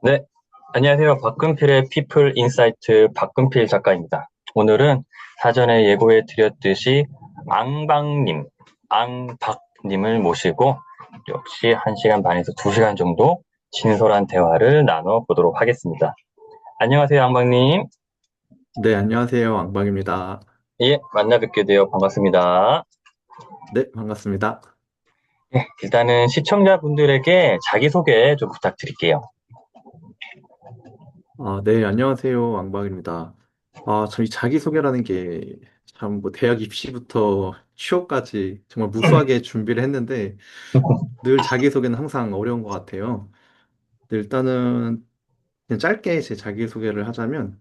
네, 안녕하세요. 박근필의 피플 인사이트 박근필 작가입니다. 오늘은 사전에 예고해 드렸듯이 앙박님, 앙박님을 모시고 역시 1시간 반에서 2시간 정도 진솔한 대화를 나눠보도록 하겠습니다. 안녕하세요, 앙박님. 네, 안녕하세요. 왕방입니다. 예, 만나 뵙게 되어 반갑습니다. 네, 반갑습니다. 일단은 시청자분들에게 자기소개 좀 부탁드릴게요. 네, 안녕하세요. 왕방입니다. 저희 자기소개라는 게 참 뭐 대학 입시부터 취업까지 정말 무수하게 준비를 했는데 늘 자기소개는 항상 어려운 것 같아요. 네, 일단은 그냥 짧게 제 자기소개를 하자면,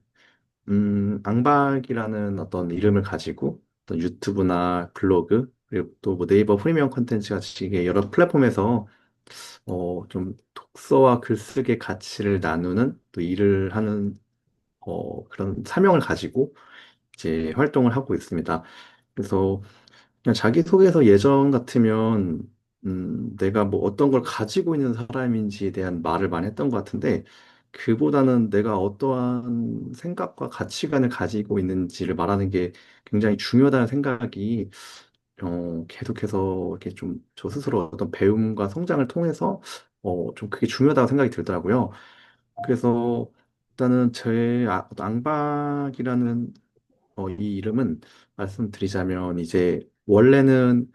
앙박이라는 어떤 이름을 가지고 어떤 유튜브나 블로그, 그리고 또 뭐 네이버 프리미엄 콘텐츠 같이 이게 여러 플랫폼에서 좀 독서와 글쓰기의 가치를 나누는 또 일을 하는 그런 사명을 가지고 이제 활동을 하고 있습니다. 그래서 그냥 자기소개서 예전 같으면 내가 뭐 어떤 걸 가지고 있는 사람인지에 대한 말을 많이 했던 것 같은데 그보다는 내가 어떠한 생각과 가치관을 가지고 있는지를 말하는 게 굉장히 중요하다는 생각이 계속해서 이렇게 좀 저 스스로 어떤 배움과 성장을 통해서 좀 그게 중요하다고 생각이 들더라고요. 그래서 일단은 제 어떤 앙박이라는 이 이름은 말씀드리자면 이제 원래는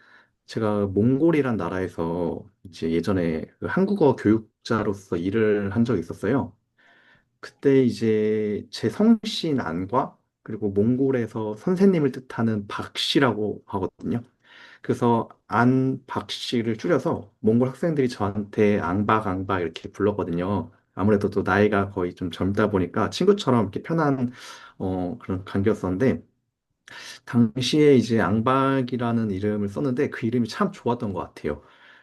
제가 몽골이란 나라에서 이제 예전에 그 한국어 교육자로서 일을 한 적이 있었어요. 그때 이제 제 성씨인 안과 그리고 몽골에서 선생님을 뜻하는 박씨라고 하거든요. 그래서 안 박씨를 줄여서 몽골 학생들이 저한테 앙박 앙박 이렇게 불렀거든요. 아무래도 또 나이가 거의 좀 젊다 보니까 친구처럼 이렇게 편한 그런 관계였었는데 당시에 이제 앙박이라는 이름을 썼는데 그 이름이 참 좋았던 것 같아요.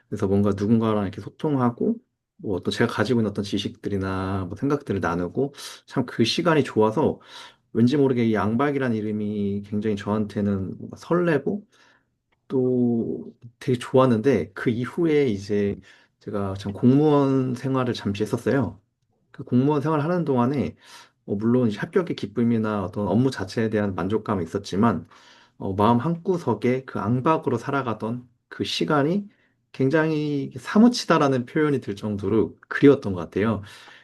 그래서 뭔가 누군가랑 이렇게 소통하고 뭐 어떤 제가 가지고 있는 어떤 지식들이나 뭐 생각들을 나누고 참 그 시간이 좋아서 왠지 모르게 이 앙박이라는 이름이 굉장히 저한테는 뭔가 설레고 또 되게 좋았는데 그 이후에 이제 제가 참 공무원 생활을 잠시 했었어요. 그 공무원 생활을 하는 동안에 물론 이제 합격의 기쁨이나 어떤 업무 자체에 대한 만족감은 있었지만 마음 한구석에 그 앙박으로 살아가던 그 시간이 굉장히 사무치다라는 표현이 들 정도로 그리웠던 것 같아요.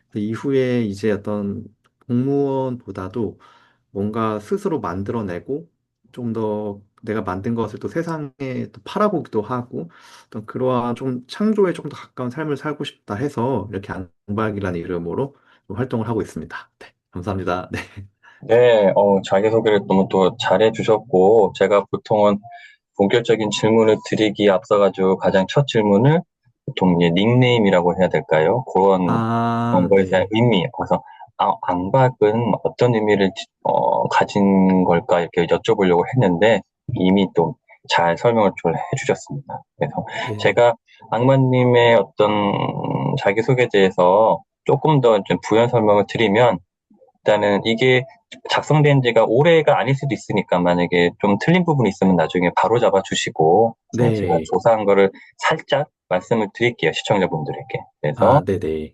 그 이후에 이제 어떤 공무원보다도 뭔가 스스로 만들어내고 좀 더 내가 만든 것을 또 세상에 또 팔아보기도 하고 어떤 그러한 좀 창조에 좀 더 가까운 삶을 살고 싶다 해서 이렇게 앙박이라는 이름으로 좀 활동을 하고 있습니다. 네, 감사합니다. 네. 네, 자기소개를 너무 또 잘해 주셨고, 제가 보통은 본격적인 질문을 드리기에 앞서가지고 가장 첫 질문을 보통 이제 닉네임이라고 해야 될까요? 그런 거에 대한 네. 의미. 그래서 앙박은 어떤 의미를 가진 걸까 이렇게 여쭤보려고 했는데 이미 또 잘 설명을 좀 해주셨습니다. 그래서 네. 제가 악마님의 어떤 자기소개에 대해서 조금 더 좀 부연 설명을 드리면 일단은 이게 작성된 지가 올해가 아닐 수도 있으니까 만약에 좀 틀린 부분이 있으면 나중에 바로 잡아 주시고 제가 네. 조사한 거를 살짝 말씀을 드릴게요, 시청자분들에게. 그래서 네네.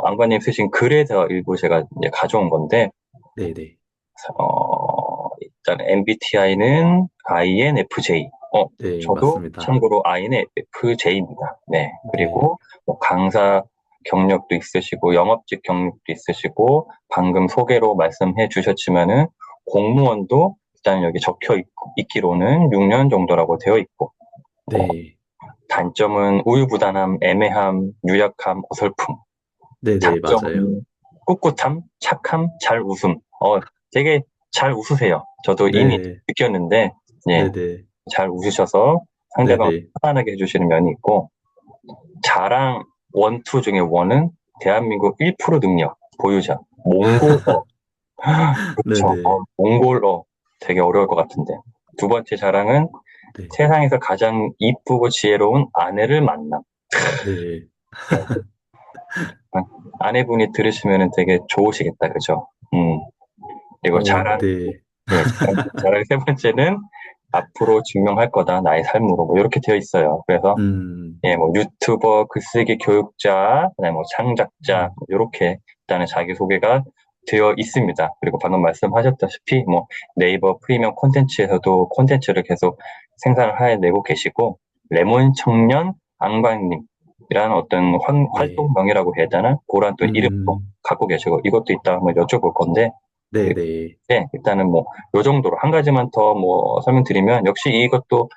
안관님 쓰신 글에서 일부 제가 이제 가져온 건데 네네. 일단 MBTI는 INFJ. 네, 저도 맞습니다. 참고로 INFJ입니다. 네. 네. 그리고 뭐 강사 경력도 있으시고 영업직 경력도 있으시고 방금 소개로 말씀해 주셨지만은 공무원도 일단 여기 있기로는 6년 정도라고 되어 있고 어, 네. 단점은 우유부단함, 애매함, 유약함, 어설픔. 네네, 맞아요. 장점은 꿋꿋함, 착함, 잘 웃음. 되게 잘 웃으세요. 저도 이미 네. 느꼈는데, 예, 네네. 잘 웃으셔서 상대방을 네네. 편안하게 해주시는 면이 있고, 자랑 원투 중에 원은 대한민국 1% 능력 보유자. 몽골어. 그쵸. 네네. 몽골어. 되게 어려울 것 같은데. 두 번째 자랑은 네. 세상에서 가장 이쁘고 지혜로운 아내를 만남. 네. 네. 아, 아내분이 들으시면 되게 좋으시겠다. 그죠? 그리고 네. 네, 자랑 세 번째는 앞으로 증명할 거다, 나의 삶으로. 뭐 이렇게 되어 있어요. 그래서, 음, 예, 뭐 유튜버, 글쓰기 교육자, 그다음에 뭐 창작자, 음, 이렇게 일단은 자기소개가 되어 있습니다. 그리고 방금 말씀하셨다시피, 뭐 네이버 프리미엄 콘텐츠에서도 콘텐츠를 계속 생산을 해내고 계시고, 레몬 청년 앙방님이라는 어떤 네, 활동명이라고 해야 되나? 그런 또 이름도 음, 갖고 계시고, 이것도 이따 한번 여쭤볼 건데, 네, 네, 네, 일단은 뭐, 요 정도로 한 가지만 더 뭐 설명드리면, 역시 이것도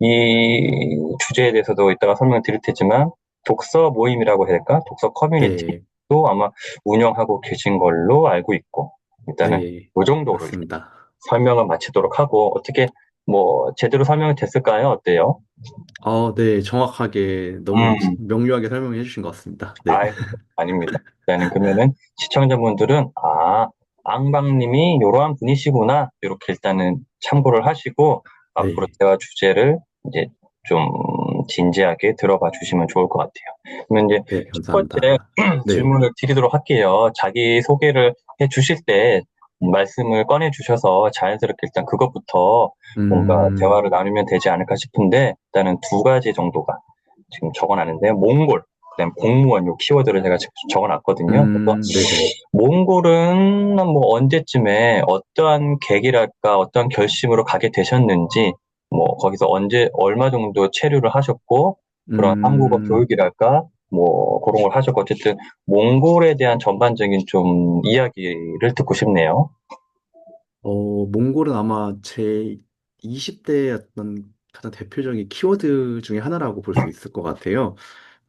이 주제에 대해서도 이따가 설명을 드릴 테지만, 독서 모임이라고 해야 될까? 독서 네, 커뮤니티도 아마 운영하고 계신 걸로 알고 있고, 일단은 네, 요 정도로 이제 맞습니다. 설명을 마치도록 하고, 어떻게 뭐, 제대로 설명이 됐을까요? 어때요? 네, 정확하게 너무 음, 명료하게 설명해 주신 것 같습니다. 네, 아, 아닙니다. 일단은 그러면은 시청자분들은, 아, 앙방님이 이러한 분이시구나. 이렇게 일단은 참고를 하시고, 앞으로 네, 대화 주제를 이제 좀 진지하게 들어봐 주시면 좋을 것 같아요. 그러면 이제 네, 첫 번째 감사합니다. 네, 질문을 드리도록 할게요. 자기 소개를 해 주실 때 말씀을 꺼내 주셔서 자연스럽게 일단 그것부터 뭔가 음, 대화를 나누면 되지 않을까 싶은데, 일단은 두 가지 정도가 지금 적어놨는데, 몽골, 그다음 공무원 요 키워드를 제가 적어놨거든요. 그래서 네네. 몽골은 뭐 언제쯤에 어떠한 계기랄까, 어떤 결심으로 가게 되셨는지, 뭐 거기서 언제 얼마 정도 체류를 하셨고, 그런 한국어 음, 교육이랄까, 뭐 그런 걸 하셨고, 어쨌든 몽골에 대한 전반적인 좀 이야기를 듣고 싶네요. 몽골은 아마 제 20대의 어떤 가장 대표적인 키워드 중에 하나라고 볼 수 있을 것 같아요.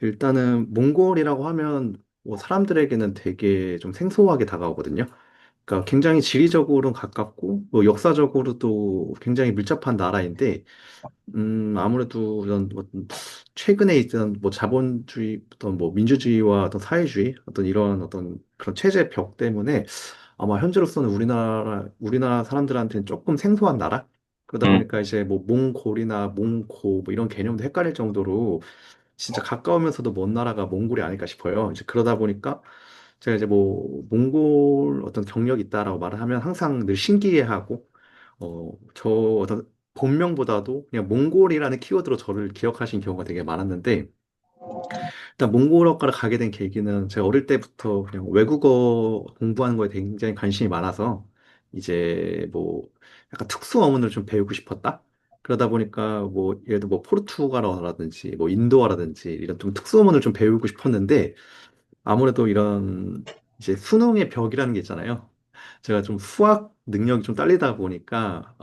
일단은 몽골이라고 하면 뭐 사람들에게는 되게 좀 생소하게 다가오거든요. 그러니까 굉장히 지리적으로는 가깝고 뭐 역사적으로도 굉장히 밀접한 나라인데 아무래도 이런 어떤 최근에 있던 뭐 자본주의, 어떤 뭐 민주주의와 어떤 사회주의, 어떤 이런 어떤 그런 체제 벽 때문에 아마 현재로서는 우리나라 사람들한테는 조금 생소한 나라? 그러다 음, 보니까 이제 뭐 몽골이나 몽고 뭐 이런 개념도 헷갈릴 정도로 진짜 가까우면서도 먼 나라가 몽골이 아닐까 싶어요. 이제 그러다 보니까 제가 이제 뭐 몽골 어떤 경력이 있다라고 말을 하면 항상 늘 신기해하고 저 어떤 본명보다도 그냥 몽골이라는 키워드로 저를 기억하신 경우가 되게 많았는데 일단 몽골어과를 가게 된 계기는 제가 어릴 때부터 그냥 외국어 공부하는 거에 굉장히 관심이 많아서 이제 뭐 약간 특수 어문을 좀 배우고 싶었다. 그러다 보니까 뭐 예를 들어 뭐 포르투갈어라든지 뭐 인도어라든지 이런 좀 특수 어문을 좀 배우고 싶었는데 아무래도 이런 이제 수능의 벽이라는 게 있잖아요. 제가 좀 수학 능력이 좀 딸리다 보니까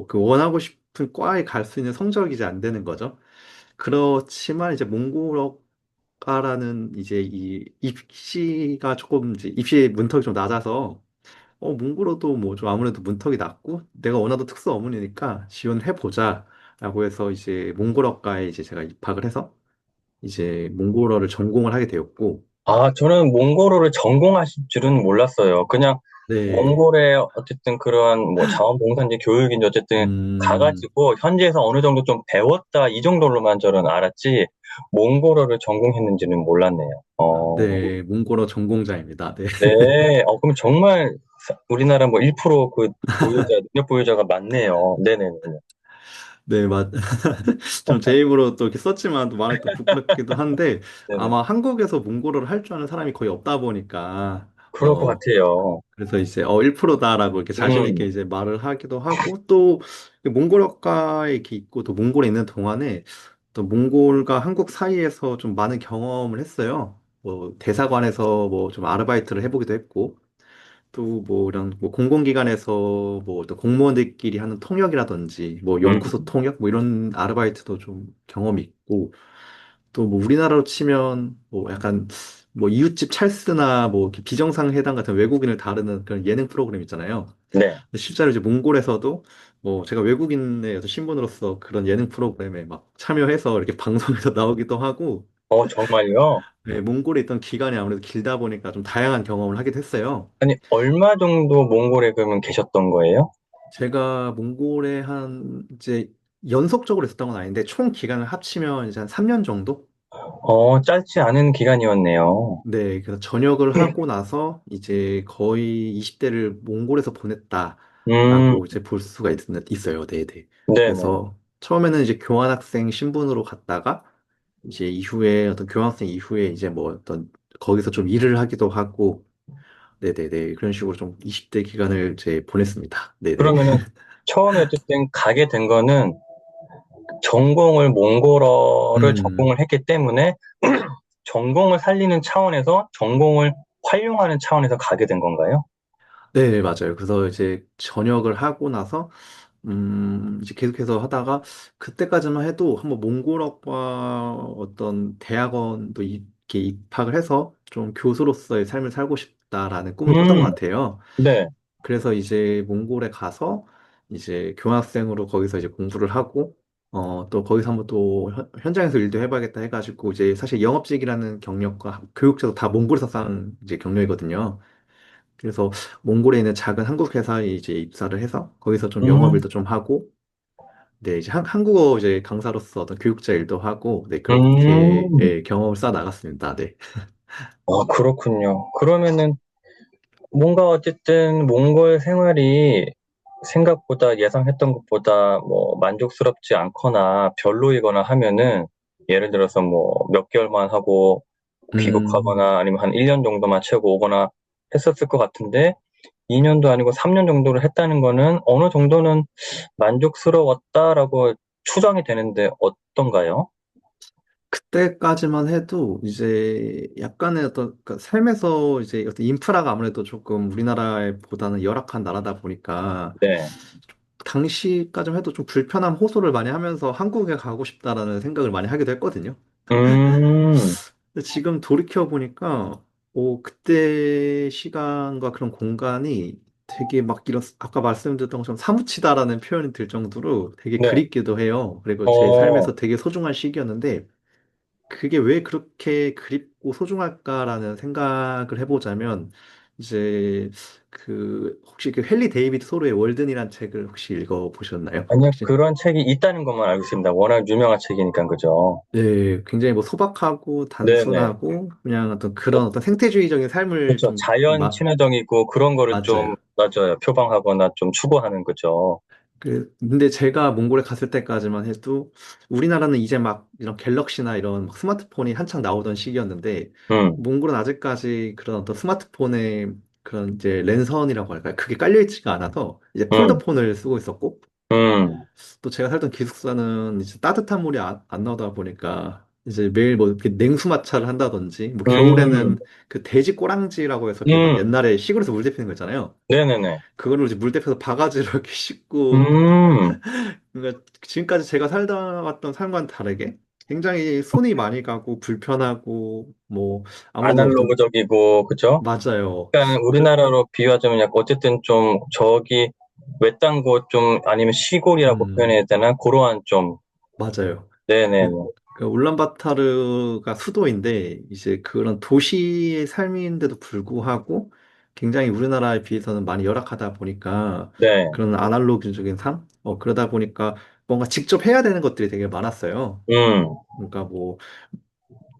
그 원하고 싶은 과에 갈 수 있는 성적이 이제 안 되는 거죠. 그렇지만 이제 몽골어과라는 이제 이 입시가 조금 이제 입시 문턱이 좀 낮아서 몽골어도 뭐 좀 아무래도 문턱이 낮고 내가 원하던 특수 어문이니까 지원해 보자라고 해서 이제 몽골어과에 이제 제가 입학을 해서 이제 몽골어를 전공을 하게 되었고 아, 저는 몽골어를 전공하실 줄은 몰랐어요. 그냥 네. 몽골에 어쨌든 그런 뭐 자원봉사인지 교육인지 어쨌든 음, 가가지고 현지에서 어느 정도 좀 배웠다 이 정도로만 저는 알았지 몽골어를 전공했는지는 몰랐네요. 네, 몽골어 전공자입니다. 네. 네. 그럼 정말 우리나라 뭐 1%그 능력 보유자가 많네요. 네네네. 네, 좀 제 입으로 또 이렇게 썼지만 또 말하기 또 부끄럽기도 한데 네네. 아마 한국에서 몽골어를 할 줄 아는 사람이 거의 없다 보니까 그럴 것 같아요. 그래서 이제 1%다라고 이렇게 자신 있게 음, 이제 말을 하기도 하고 또 몽골어과에 이렇게 있고 또 몽골에 있는 동안에 또 몽골과 한국 사이에서 좀 많은 경험을 했어요. 뭐 대사관에서 뭐 좀 아르바이트를 해보기도 했고 또 뭐 이런 뭐 공공기관에서 뭐 어떤 공무원들끼리 하는 통역이라든지 뭐 연구소 음, 통역 뭐 이런 아르바이트도 좀 경험이 있고 또 뭐 우리나라로 치면 뭐 약간 뭐 이웃집 찰스나 뭐 이렇게 비정상회담 같은 외국인을 다루는 그런 예능 프로그램 있잖아요. 네. 근데 실제로 이제 몽골에서도 뭐 제가 외국인의 어떤 신분으로서 그런 예능 프로그램에 막 참여해서 이렇게 방송에서 나오기도 하고 정말요? 네, 몽골에 있던 기간이 아무래도 길다 보니까 좀 다양한 경험을 하게 됐어요. 아니, 얼마 정도 몽골에 그러면 계셨던 거예요? 제가 몽골에 한 이제 연속적으로 있었던 건 아닌데 총 기간을 합치면 이제 한 3년 정도? 짧지 않은 기간이었네요. 네, 그래서 전역을 하고 나서 이제 거의 20대를 몽골에서 보냈다. 음, 이제 볼 수가 있어요. 네네. 네네. 그래서 처음에는 이제 교환학생 신분으로 갔다가 이제 이후에 어떤 교환학생 이후에 이제 뭐 어떤 거기서 좀 일을 하기도 하고 네네네. 그런 식으로 좀 20대 기간을 이제 보냈습니다. 네네. 그러면은 처음에 어쨌든 가게 된 거는 전공을 몽골어를 음, 전공을 했기 때문에 전공을 살리는 차원에서 전공을 활용하는 차원에서 가게 된 건가요? 네, 맞아요. 그래서 이제 전역을 하고 나서 이제 계속해서 하다가 그때까지만 해도 한번 몽골어과 어떤 대학원도 이렇게 입학을 해서 좀 교수로서의 삶을 살고 싶다라는 꿈을 꿨던 것 음, 같아요. 네. 그래서 이제 몽골에 가서 이제 교환학생으로 거기서 이제 공부를 하고 또 거기서 한번 또 현장에서 일도 해봐야겠다 해가지고 이제 사실 영업직이라는 경력과 교육제도 다 몽골에서 쌓은 이제 경력이거든요. 그래서 몽골에 있는 작은 한국 회사에 이제 입사를 해서 거기서 좀 영업 음, 일도 좀 하고 네, 이제 한국어 이제 강사로서 어떤 교육자 일도 하고, 네, 그렇게, 음. 예, 경험을 쌓아 나갔습니다. 네. 그렇군요. 그러면은 뭔가 어쨌든 몽골 생활이 생각보다 예상했던 것보다 뭐 만족스럽지 않거나 별로이거나 하면은 예를 들어서 뭐 몇 개월만 하고 음, 귀국하거나 아니면 한 1년 정도만 채우고 오거나 했었을 것 같은데 2년도 아니고 3년 정도를 했다는 거는 어느 정도는 만족스러웠다라고 추정이 되는데 어떤가요? 그때까지만 해도 이제 약간의 어떤 그 삶에서 이제 어떤 인프라가 아무래도 조금 우리나라보다는 열악한 나라다 보니까 네. 당시까지만 해도 좀 불편함 호소를 많이 하면서 한국에 가고 싶다라는 생각을 많이 하기도 했거든요. 음, 근데 지금 돌이켜 보니까, 그때 시간과 그런 공간이 되게 막 이런, 아까 말씀드렸던 것처럼 사무치다라는 표현이 들 정도로 되게 네. 그립기도 해요. 그리고 제 어, 삶에서 되게 소중한 시기였는데, 그게 왜 그렇게 그립고 소중할까라는 생각을 해보자면, 이제 혹시 그 헨리 데이비드 소로의 월든이란 책을 혹시 읽어보셨나요? 아니요, 혹시? 그런 책이 있다는 것만 알고 있습니다. 워낙 유명한 책이니까, 그죠? 네, 굉장히 뭐 소박하고 네네. 단순하고 그냥 어떤 그런 어떤 생태주의적인 삶을 그렇죠. 좀 자연 친화적이고 그런 거를 좀, 맞아요. 맞아요. 표방하거나 좀 추구하는 거죠. 근데 제가 몽골에 갔을 때까지만 해도 우리나라는 이제 막 이런 갤럭시나 이런 막 스마트폰이 한창 나오던 시기였는데 음, 몽골은 아직까지 그런 어떤 스마트폰에 그런 이제 랜선이라고 할까요? 그게 깔려있지가 않아서 이제 음, 폴더폰을 쓰고 있었고 음, 또 제가 살던 기숙사는 이제 따뜻한 물이 안 나오다 보니까 이제 매일 뭐 이렇게 냉수 마찰을 한다든지 뭐 음, 겨울에는 그 돼지 꼬랑지라고 해서 이렇게 막 음, 옛날에 시골에서 물 데피는 거 있잖아요. 네네네. 그거를 이제 물 데펴서 바가지로 이렇게 씻고 음, 그러니까 지금까지 제가 살다 왔던 삶과는 다르게 굉장히 손이 많이 가고 불편하고 뭐 아무래도 어떤 아날로그적이고, 그죠? 맞아요. 약간 그 우리나라로 비유하자면 약간 어쨌든 좀 저기 외딴 곳 좀 아니면 시골이라고 음 표현해야 되나? 그러한 좀, 맞아요. 네네네. 그 울란바타르가 수도인데 이제 그런 도시의 삶인데도 불구하고 굉장히 우리나라에 비해서는 많이 열악하다 보니까 네. 그런 아날로그적인 삶? 그러다 보니까 뭔가 직접 해야 되는 것들이 되게 많았어요. 음, 그러니까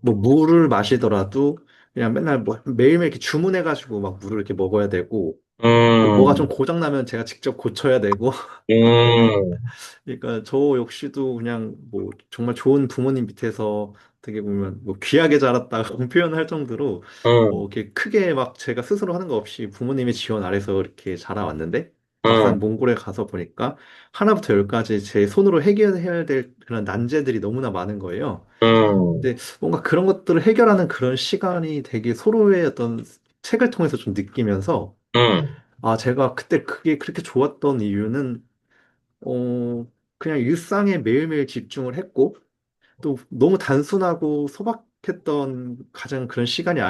뭐 물을 마시더라도 그냥 맨날 뭐 매일매일 이렇게 주문해가지고 막 물을 이렇게 먹어야 되고 또 뭐가 좀 음, 고장 나면 제가 직접 고쳐야 되고 음, 그러니까 저 역시도 그냥 뭐 정말 좋은 부모님 밑에서 어떻게 보면 뭐 귀하게 자랐다고 표현할 정도로 음, 이렇게 크게 막 제가 스스로 하는 거 없이 부모님의 지원 아래서 이렇게 자라왔는데 막상 음, 몽골에 가서 보니까 하나부터 열까지 제 손으로 해결해야 될 그런 난제들이 너무나 많은 거예요. 음, 근데 뭔가 그런 것들을 해결하는 그런 시간이 되게 서로의 어떤 책을 통해서 좀 느끼면서 음, 제가 그때 그게 그렇게 좋았던 이유는 그냥 일상에 매일매일 집중을 했고, 또 너무 단순하고 소박했던 가장 그런 시간이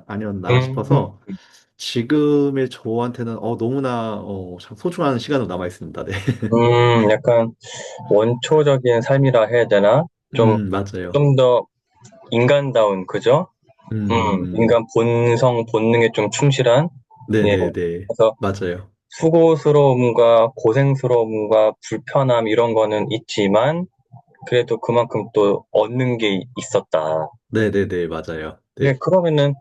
아니었나 음, 싶어서, 지금의 저한테는 너무나 참 소중한 시간으로 남아 있습니다. 네. 약간 원초적인 삶이라 해야 되나? 좀, 맞아요. 좀 더 인간다운, 그죠? 음, 인간 본성, 본능에 좀 충실한, 예. 네네네. 그래서 맞아요. 수고스러움과 고생스러움과 불편함 이런 거는 있지만, 그래도 그만큼 또 얻는 게 있었다. 네네네. 맞아요. 네, 네. 그러면은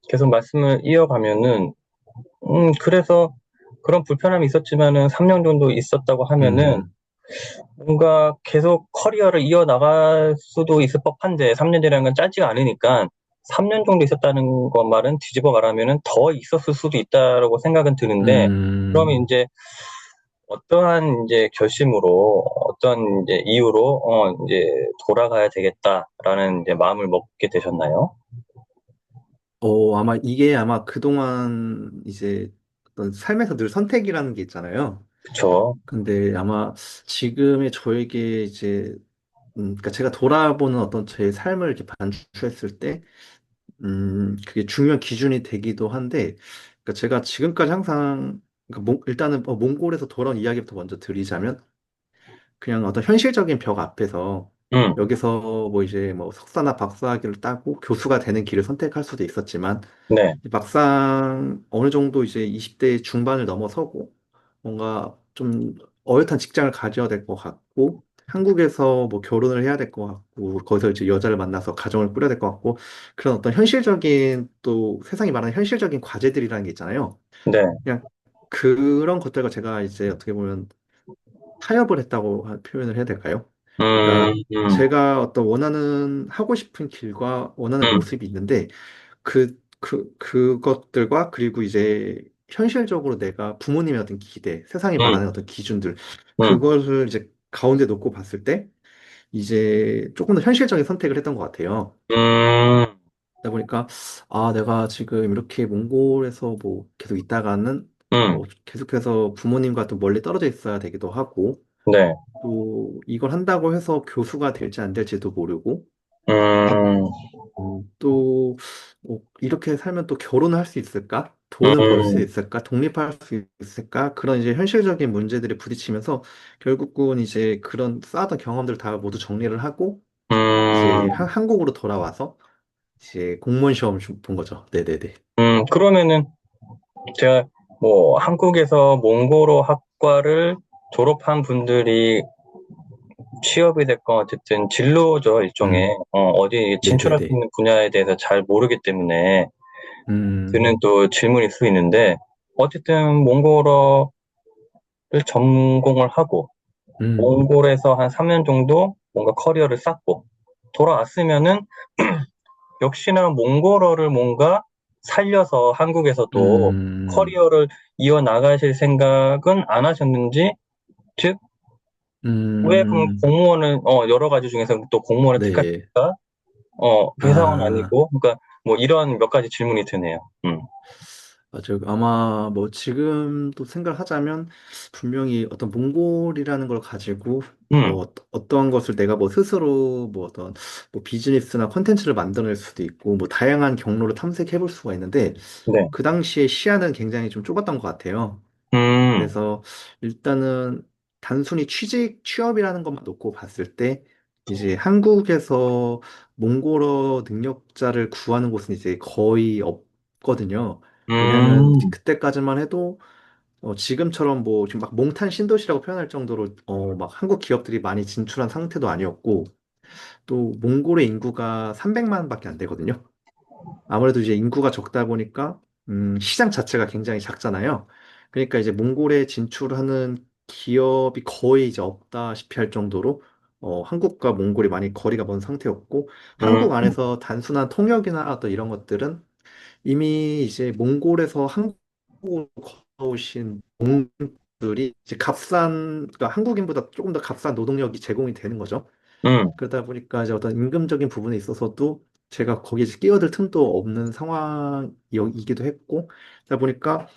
계속 말씀을 이어가면은, 그래서 그런 불편함이 있었지만은 3년 정도 있었다고 하면은 음, 뭔가 계속 커리어를 이어나갈 수도 있을 법한데 3년이라는 건 짧지가 않으니까 3년 정도 있었다는 것 말은 뒤집어 말하면은 더 있었을 수도 있다라고 생각은 드는데 그러면 음, 이제 어떠한 이제 결심으로 어떤 이제 이유로 이제 돌아가야 되겠다라는 이제 마음을 먹게 되셨나요? 아마 이게 아마 그동안 이제 어떤 삶에서 늘 선택이라는 게 있잖아요. 그쵸. 근데 아마 지금의 저에게 이제, 그러니까 제가 돌아보는 어떤 제 삶을 이렇게 반추했을 때, 그게 중요한 기준이 되기도 한데, 그러니까 제가 지금까지 항상, 그러니까 일단은 몽골에서 돌아온 이야기부터 먼저 드리자면, 그냥 어떤 현실적인 벽 앞에서 음, 여기서 뭐 이제 뭐 석사나 박사학위를 따고 교수가 되는 길을 선택할 수도 있었지만, 네, 막상 어느 정도 이제 20대 중반을 넘어서고 뭔가 좀 어엿한 직장을 가져야 될 것 같고 한국에서 뭐 결혼을 해야 될 것 같고 거기서 이제 여자를 만나서 가정을 꾸려야 될 것 같고 그런 어떤 현실적인 또 세상이 말하는 현실적인 과제들이라는 게 있잖아요. 네, 그냥 그런 것들과 제가 이제 어떻게 보면 타협을 했다고 표현을 해야 될까요? 음, 그러니까 음, 제가 어떤 원하는 하고 싶은 길과 원하는 음, 모습이 있는데 그것들과 그리고 이제 현실적으로 내가 부모님의 어떤 기대, 세상이 음, 말하는 어떤 기준들, 음, 그것을 이제 가운데 놓고 봤을 때, 이제 조금 더 현실적인 선택을 했던 것 같아요. 음, 그러다 보니까, 아, 내가 지금 이렇게 몽골에서 뭐 계속 있다가는, 음, 계속해서 부모님과 또 멀리 떨어져 있어야 되기도 하고, 네, 또 이걸 한다고 해서 교수가 될지 안 될지도 모르고, 음, 또, 이렇게 살면 또 결혼을 할 수 있을까? 돈은 벌 수 음, 있을까? 독립할 수 있을까? 그런 이제 현실적인 문제들이 부딪히면서 결국은 이제 그런 쌓았던 경험들을 다 모두 정리를 하고 음, 이제 한국으로 돌아와서 이제 공무원 시험을 본 거죠. 네네네. 그러면은 제가 뭐 한국에서 몽고로 학과를 졸업한 분들이 취업이 됐건 어쨌든 진로죠, 일종의. 음, 어디 진출할 수 네네네. 있는 분야에 대해서 잘 모르기 때문에 드는 음, 또 질문일 수 있는데 어쨌든 몽골어를 전공을 하고 음, 몽골에서 한 3년 정도 뭔가 커리어를 쌓고 돌아왔으면은 역시나 몽골어를 뭔가 살려서 한국에서도 음, 커리어를 이어나가실 생각은 안 하셨는지, 즉, 왜 그럼 음, 공무원을, 여러 가지 중에서 또 공무원을 네. 택하실까? 회사원 아. 아니고, 그러니까 뭐 이런 몇 가지 질문이 드네요. 맞아요. 아마 뭐 지금도 생각을 하자면 분명히 어떤 몽골이라는 걸 가지고 음, 뭐 어떤 것을 내가 뭐 스스로 뭐 어떤 뭐 비즈니스나 컨텐츠를 만들어낼 수도 있고 뭐 다양한 경로를 탐색해 볼 수가 있는데 네, 그 당시에 시야는 굉장히 좀 좁았던 것 같아요. 음, 그래서 일단은 단순히 취업이라는 것만 놓고 봤을 때 이제 한국에서 몽골어 능력자를 구하는 곳은 이제 거의 없거든요. 왜냐하면 음, 그때까지만 해도 지금처럼 뭐 지금 막 몽탄 신도시라고 표현할 정도로 막 한국 기업들이 많이 진출한 상태도 아니었고 또 몽골의 인구가 300만밖에 안 되거든요. 아무래도 이제 인구가 적다 보니까 시장 자체가 굉장히 작잖아요. 그러니까 이제 몽골에 진출하는 기업이 거의 이제 없다시피 할 정도로 한국과 몽골이 많이 거리가 먼 상태였고 음, 한국 안에서 단순한 통역이나 어떤 이런 것들은 이미 이제 몽골에서 한국으로 걸어오신 몽들이 이제 그러니까 한국인보다 조금 더 값싼 노동력이 제공이 되는 거죠. 음, 그러다 보니까 이제 어떤 임금적인 부분에 있어서도 제가 거기에 이제 끼어들 틈도 없는 상황이기도 했고, 그러다 보니까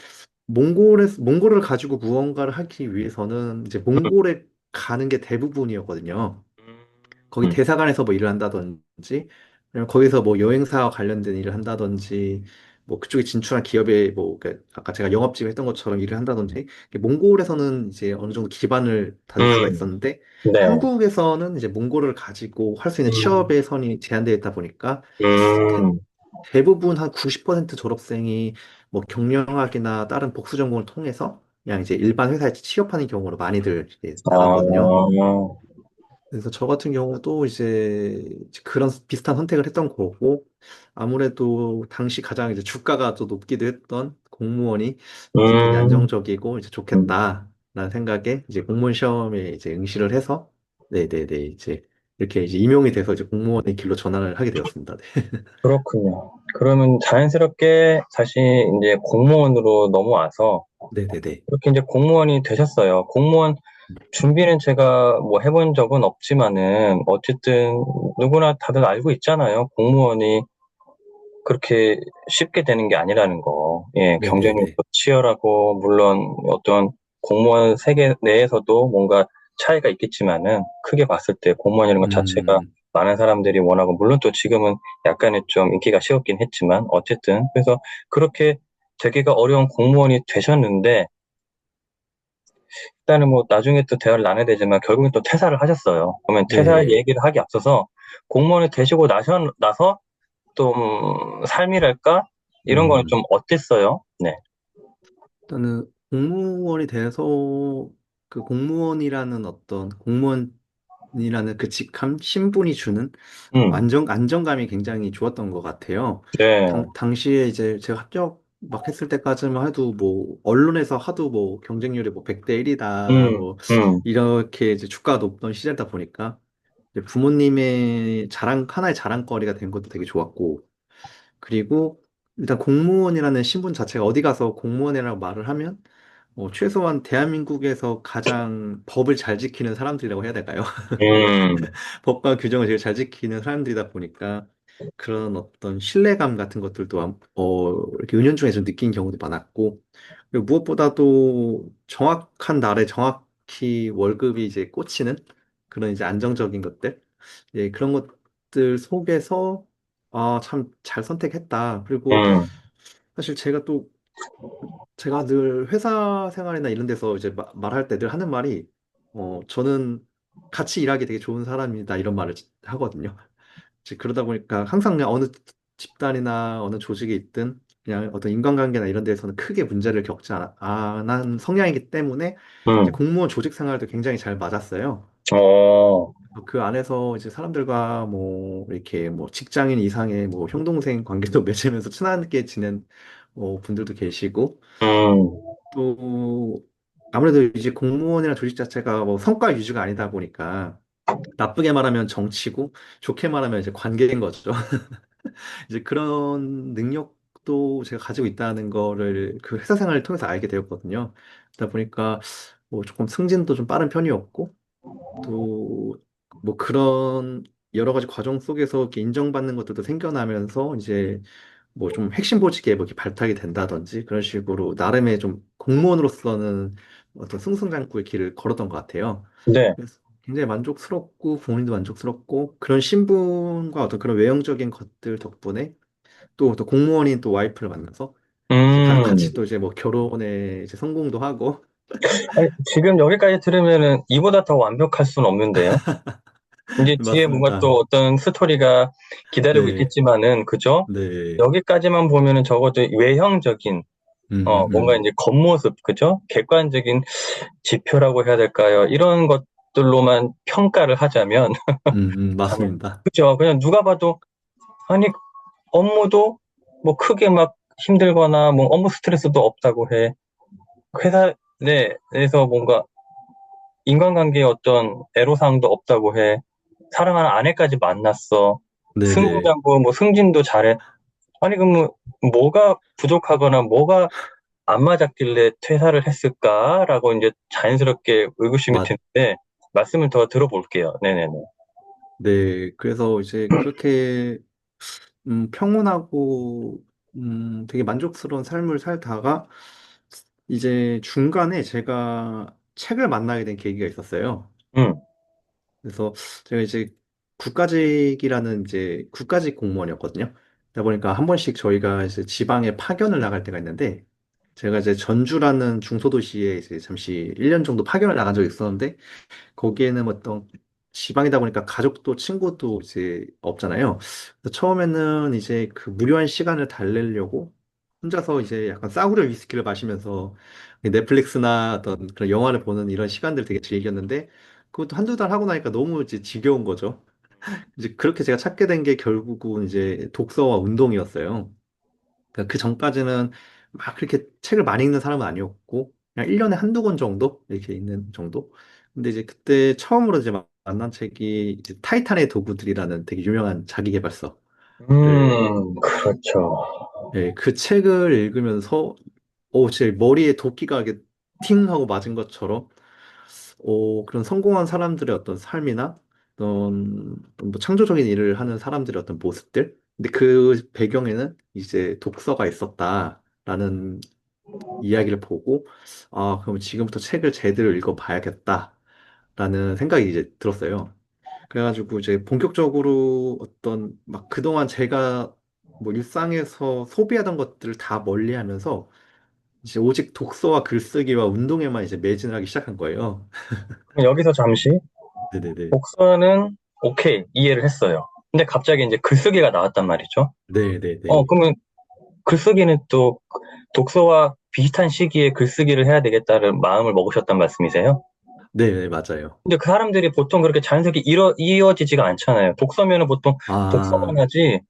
몽골을 가지고 무언가를 하기 위해서는 이제 몽골에 가는 게 대부분이었거든요. 거기 음, 대사관에서 뭐 일을 한다든지, 아니면 거기서 뭐 여행사와 관련된 일을 한다든지, 뭐 그쪽에 진출한 기업에 뭐, 그러니까 아까 제가 영업직 했던 것처럼 일을 한다든지, 몽골에서는 이제 어느 정도 기반을 다질 수가 음, 있었는데, 네, 한국에서는 이제 몽골을 가지고 할 수 있는 음, 취업의 선이 제한되어 있다 보니까, 대, 음, 대부분 한 90% 졸업생이 뭐 경영학이나 다른 복수 전공을 통해서 그냥 이제 일반 회사에 취업하는 경우로 많이들 이제 나갔거든요. 어, 그래서 저 같은 경우도 이제 그런 비슷한 선택을 했던 거고, 아무래도 당시 가장 이제 주가가 또 높기도 했던 공무원이 이제 되게 음, 안정적이고 이제 음, 좋겠다라는 생각에 이제 공무원 시험에 이제 응시를 해서 네네네 이제 이렇게 이제 임용이 돼서 이제 공무원의 길로 전환을 하게 되었습니다. 네. 그렇군요. 그러면 자연스럽게 다시 이제 공무원으로 넘어와서 네네네. 이렇게 이제 공무원이 되셨어요. 공무원 준비는 제가 뭐 해본 적은 없지만은 어쨌든 누구나 다들 알고 있잖아요. 공무원이 그렇게 쉽게 되는 게 아니라는 거. 예, 네네네. 경쟁력도 치열하고 물론 어떤 공무원 세계 내에서도 뭔가 차이가 있겠지만은 크게 봤을 때 공무원이라는 것 자체가 음, 많은 사람들이 원하고 물론 또 지금은 약간의 좀 인기가 식었긴 했지만 어쨌든 그래서 그렇게 되기가 어려운 공무원이 되셨는데 일단은 뭐 나중에 또 대화를 나눠야 되지만 결국엔 또 퇴사를 하셨어요. 그러면 퇴사 네. 얘기를 하기 앞서서 공무원이 되시고 나서 좀 삶이랄까? 이런 거는 음. 좀 어땠어요? 네. 일단은 공무원이 돼서 그 공무원이라는 어떤 공무원이라는 그 직함, 신분이 주는 음, 안정감이 굉장히 좋았던 것 같아요. 네, 당시에 이제 제가 합격 막 했을 때까지만 해도 뭐 언론에서 하도 뭐 경쟁률이 뭐 100대 1이다 음, 뭐 음, 이렇게 이제 주가가 높던 시절이다 보니까 이제 부모님의 하나의 자랑거리가 된 것도 되게 좋았고 그리고 일단 공무원이라는 신분 자체가 어디 가서 공무원이라고 말을 하면 최소한 대한민국에서 가장 법을 잘 지키는 사람들이라고 해야 될까요? 음, 법과 규정을 제일 잘 지키는 사람들이다 보니까 그런 어떤 신뢰감 같은 것들도 이렇게 은연중에 좀 느낀 경우도 많았고 그리고 무엇보다도 정확한 날에 정확히 월급이 이제 꽂히는 그런 이제 안정적인 것들 예, 그런 것들 속에서 참 잘 선택했다. 그리고 음, 사실 제가 늘 회사 생활이나 이런 데서 이제 말할 때 늘 하는 말이, 저는 같이 일하기 되게 좋은 사람이다, 이런 말을 하거든요. 이제 그러다 보니까 항상 그냥 어느 집단이나 어느 조직에 있든 그냥 어떤 인간관계나 이런 데서는 크게 문제를 겪지 않은 성향이기 때문에 이제 음, 공무원 조직 생활도 굉장히 잘 맞았어요. 어, 그 안에서 이제 사람들과 뭐 이렇게 뭐 직장인 이상의 뭐 형동생 관계도 맺으면서 친하게 지낸 분들도 계시고 음, 또 아무래도 이제 공무원이나 조직 자체가 뭐 성과 위주가 아니다 보니까 나쁘게 말하면 정치고 좋게 말하면 이제 관계인 거죠. 이제 그런 능력도 제가 가지고 있다는 거를 그 회사 생활을 통해서 알게 되었거든요. 그러다 보니까 뭐 조금 승진도 좀 빠른 편이었고 또 뭐 그런 여러 가지 과정 속에서 이렇게 인정받는 것들도 생겨나면서 이제 뭐 좀 핵심 보직에 뭐 이렇게 발탁이 된다든지 그런 식으로 나름의 좀 공무원으로서는 어떤 승승장구의 길을 걸었던 것 같아요. 네, 그래서 굉장히 만족스럽고 부모님도 만족스럽고 그런 신분과 어떤 그런 외형적인 것들 덕분에 또 공무원인 또 와이프를 만나서 이제 같이 음. 또 이제 뭐 결혼에 이제 성공도 하고 아니, 지금 여기까지 들으면은 이보다 더 완벽할 수는 없는데요. 이제 뒤에 뭔가 또 맞습니다. 어떤 스토리가 기다리고 네, 있겠지만은, 그죠? 네, 여기까지만 보면은 적어도 외형적인, 뭔가 이제 겉모습, 그죠? 객관적인 지표라고 해야 될까요? 이런 것들로만 평가를 하자면, 맞습니다. 그죠? 그냥 누가 봐도, 아니, 업무도 뭐 크게 막 힘들거나 뭐 업무 스트레스도 없다고 해. 회사 내에서 뭔가 인간관계에 어떤 애로사항도 없다고 해. 사랑하는 아내까지 만났어. 네네. 승진하고 뭐 승진도 잘해. 아니, 그럼 뭐가 부족하거나 뭐가 안 맞았길래 퇴사를 했을까라고 이제 자연스럽게 의구심이 맞, 드는데 말씀을 더 들어볼게요. 네네네. 네. 그래서 이제 그렇게, 평온하고, 되게 만족스러운 삶을 살다가, 이제 중간에 제가 책을 만나게 된 계기가 있었어요. 음, 그래서 제가 이제 국가직이라는 이제 국가직 공무원이었거든요. 그러다 보니까 한 번씩 저희가 이제 지방에 파견을 나갈 때가 있는데, 제가 이제 전주라는 중소도시에 이제 잠시 1년 정도 파견을 나간 적이 있었는데, 거기에는 어떤 지방이다 보니까 가족도 친구도 이제 없잖아요. 그래서 처음에는 이제 그 무료한 시간을 달래려고 혼자서 이제 약간 싸구려 위스키를 마시면서 넷플릭스나 어떤 그런 영화를 보는 이런 시간들 되게 즐겼는데 그것도 한두 달 하고 나니까 너무 이제 지겨운 거죠. 이제 그렇게 제가 찾게 된 게 결국은 이제 독서와 운동이었어요. 그러니까 그 전까지는 막 그렇게 책을 많이 읽는 사람은 아니었고, 그냥 1년에 한두 권 정도? 이렇게 읽는 정도? 근데 이제 그때 처음으로 이제 만난 책이 이제 타이탄의 도구들이라는 되게 유명한 자기계발서를, 그렇죠. 예, 그 책을 읽으면서, 제 머리에 도끼가 이렇게 팅 하고 맞은 것처럼, 그런 성공한 사람들의 어떤 삶이나 어떤 뭐 창조적인 일을 하는 사람들의 어떤 모습들? 근데 그 배경에는 이제 독서가 있었다라는 이야기를 보고, 아, 그럼 지금부터 책을 제대로 읽어봐야겠다라는 생각이 이제 들었어요. 그래가지고 이제 본격적으로 어떤 막 그동안 제가 뭐 일상에서 소비하던 것들을 다 멀리하면서 이제 오직 독서와 글쓰기와 운동에만 이제 매진을 하기 시작한 거예요. 그럼 여기서 잠시 네네네. 복서는 오케이, 이해를 했어요. 근데 갑자기 이제 글쓰기가 나왔단 말이죠. 네네네. 그러면 글쓰기는 또 독서와 비슷한 시기에 글쓰기를 해야 되겠다는 마음을 먹으셨단 말씀이세요? 네네, 맞아요. 근데 그 사람들이 보통 그렇게 자연스럽게 이어지지가 않잖아요. 독서면은 보통 독서만 아, 하지,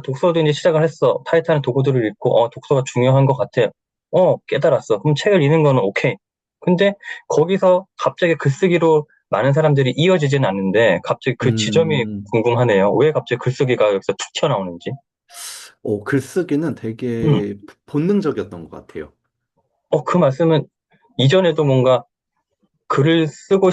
독서도 이제 시작을 했어. 타이탄의 도구들을 읽고, 독서가 중요한 것 같아. 깨달았어. 그럼 책을 읽는 거는 오케이. 근데 거기서 갑자기 글쓰기로 많은 사람들이 이어지진 않는데, 갑자기 그 지점이 음, 궁금하네요. 왜 갑자기 글쓰기가 여기서 툭 튀어나오는지. 글쓰기는 음, 되게 본능적이었던 것 같아요. 그 말씀은 이전에도 뭔가 글을 쓰고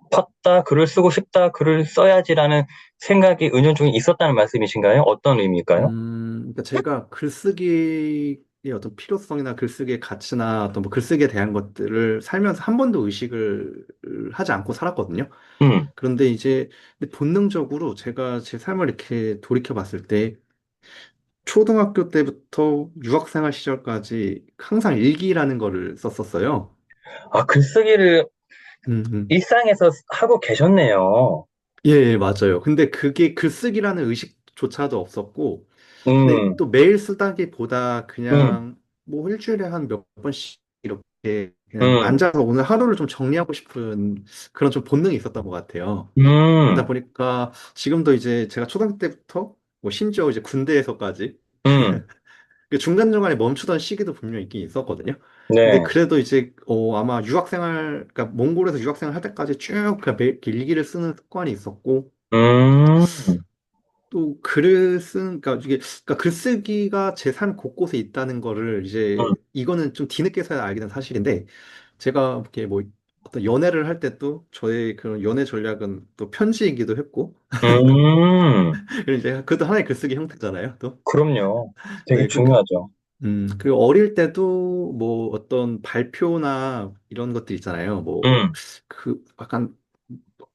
싶었다, 글을 쓰고 싶다, 글을 써야지라는 생각이 은연중에 있었다는 말씀이신가요? 어떤 의미일까요? 그러니까 제가 글쓰기의 어떤 필요성이나 글쓰기의 가치나 어떤 뭐 글쓰기에 대한 것들을 살면서 한 번도 의식을 하지 않고 살았거든요. 음, 그런데 이제 본능적으로 제가 제 삶을 이렇게 돌이켜 봤을 때 초등학교 때부터 유학생활 시절까지 항상 일기라는 거를 썼었어요. 글쓰기를 음, 음. 일상에서 하고 계셨네요. 예, 예, 맞아요. 근데 그게 글쓰기라는 의식조차도 없었고, 근데 음, 또 매일 쓰다기보다 음, 그냥 뭐 일주일에 한 몇 번씩 이렇게 그냥 음, 앉아서 오늘 하루를 좀 정리하고 싶은 그런 좀 본능이 있었던 것 같아요. 그러다 음, 보니까 지금도 이제 제가 초등학교 때부터 뭐 심지어 이제 군대에서까지 음, 그 중간중간에 멈추던 시기도 분명히 있긴 있었거든요. 근데 네, 그래도 이제 아마 그러니까 몽골에서 유학생활 할 때까지 쭉 그냥 매일 이렇게 일기를 쓰는 습관이 있었고 음, 또 글을 쓴 그러니까 이게 그러니까 글쓰기가 제 삶 곳곳에 있다는 거를 이제 이거는 좀 뒤늦게서야 알게 된 사실인데 제가 이렇게 뭐 어떤 연애를 할 때도 저의 그런 연애 전략은 또 편지이기도 했고 그리고 이제 그것도 하나의 글쓰기 형태잖아요 또. 그럼요. 되게 네, 중요하죠. 그리고 어릴 때도 뭐 어떤 발표나 이런 것들 있잖아요. 뭐, 음, 약간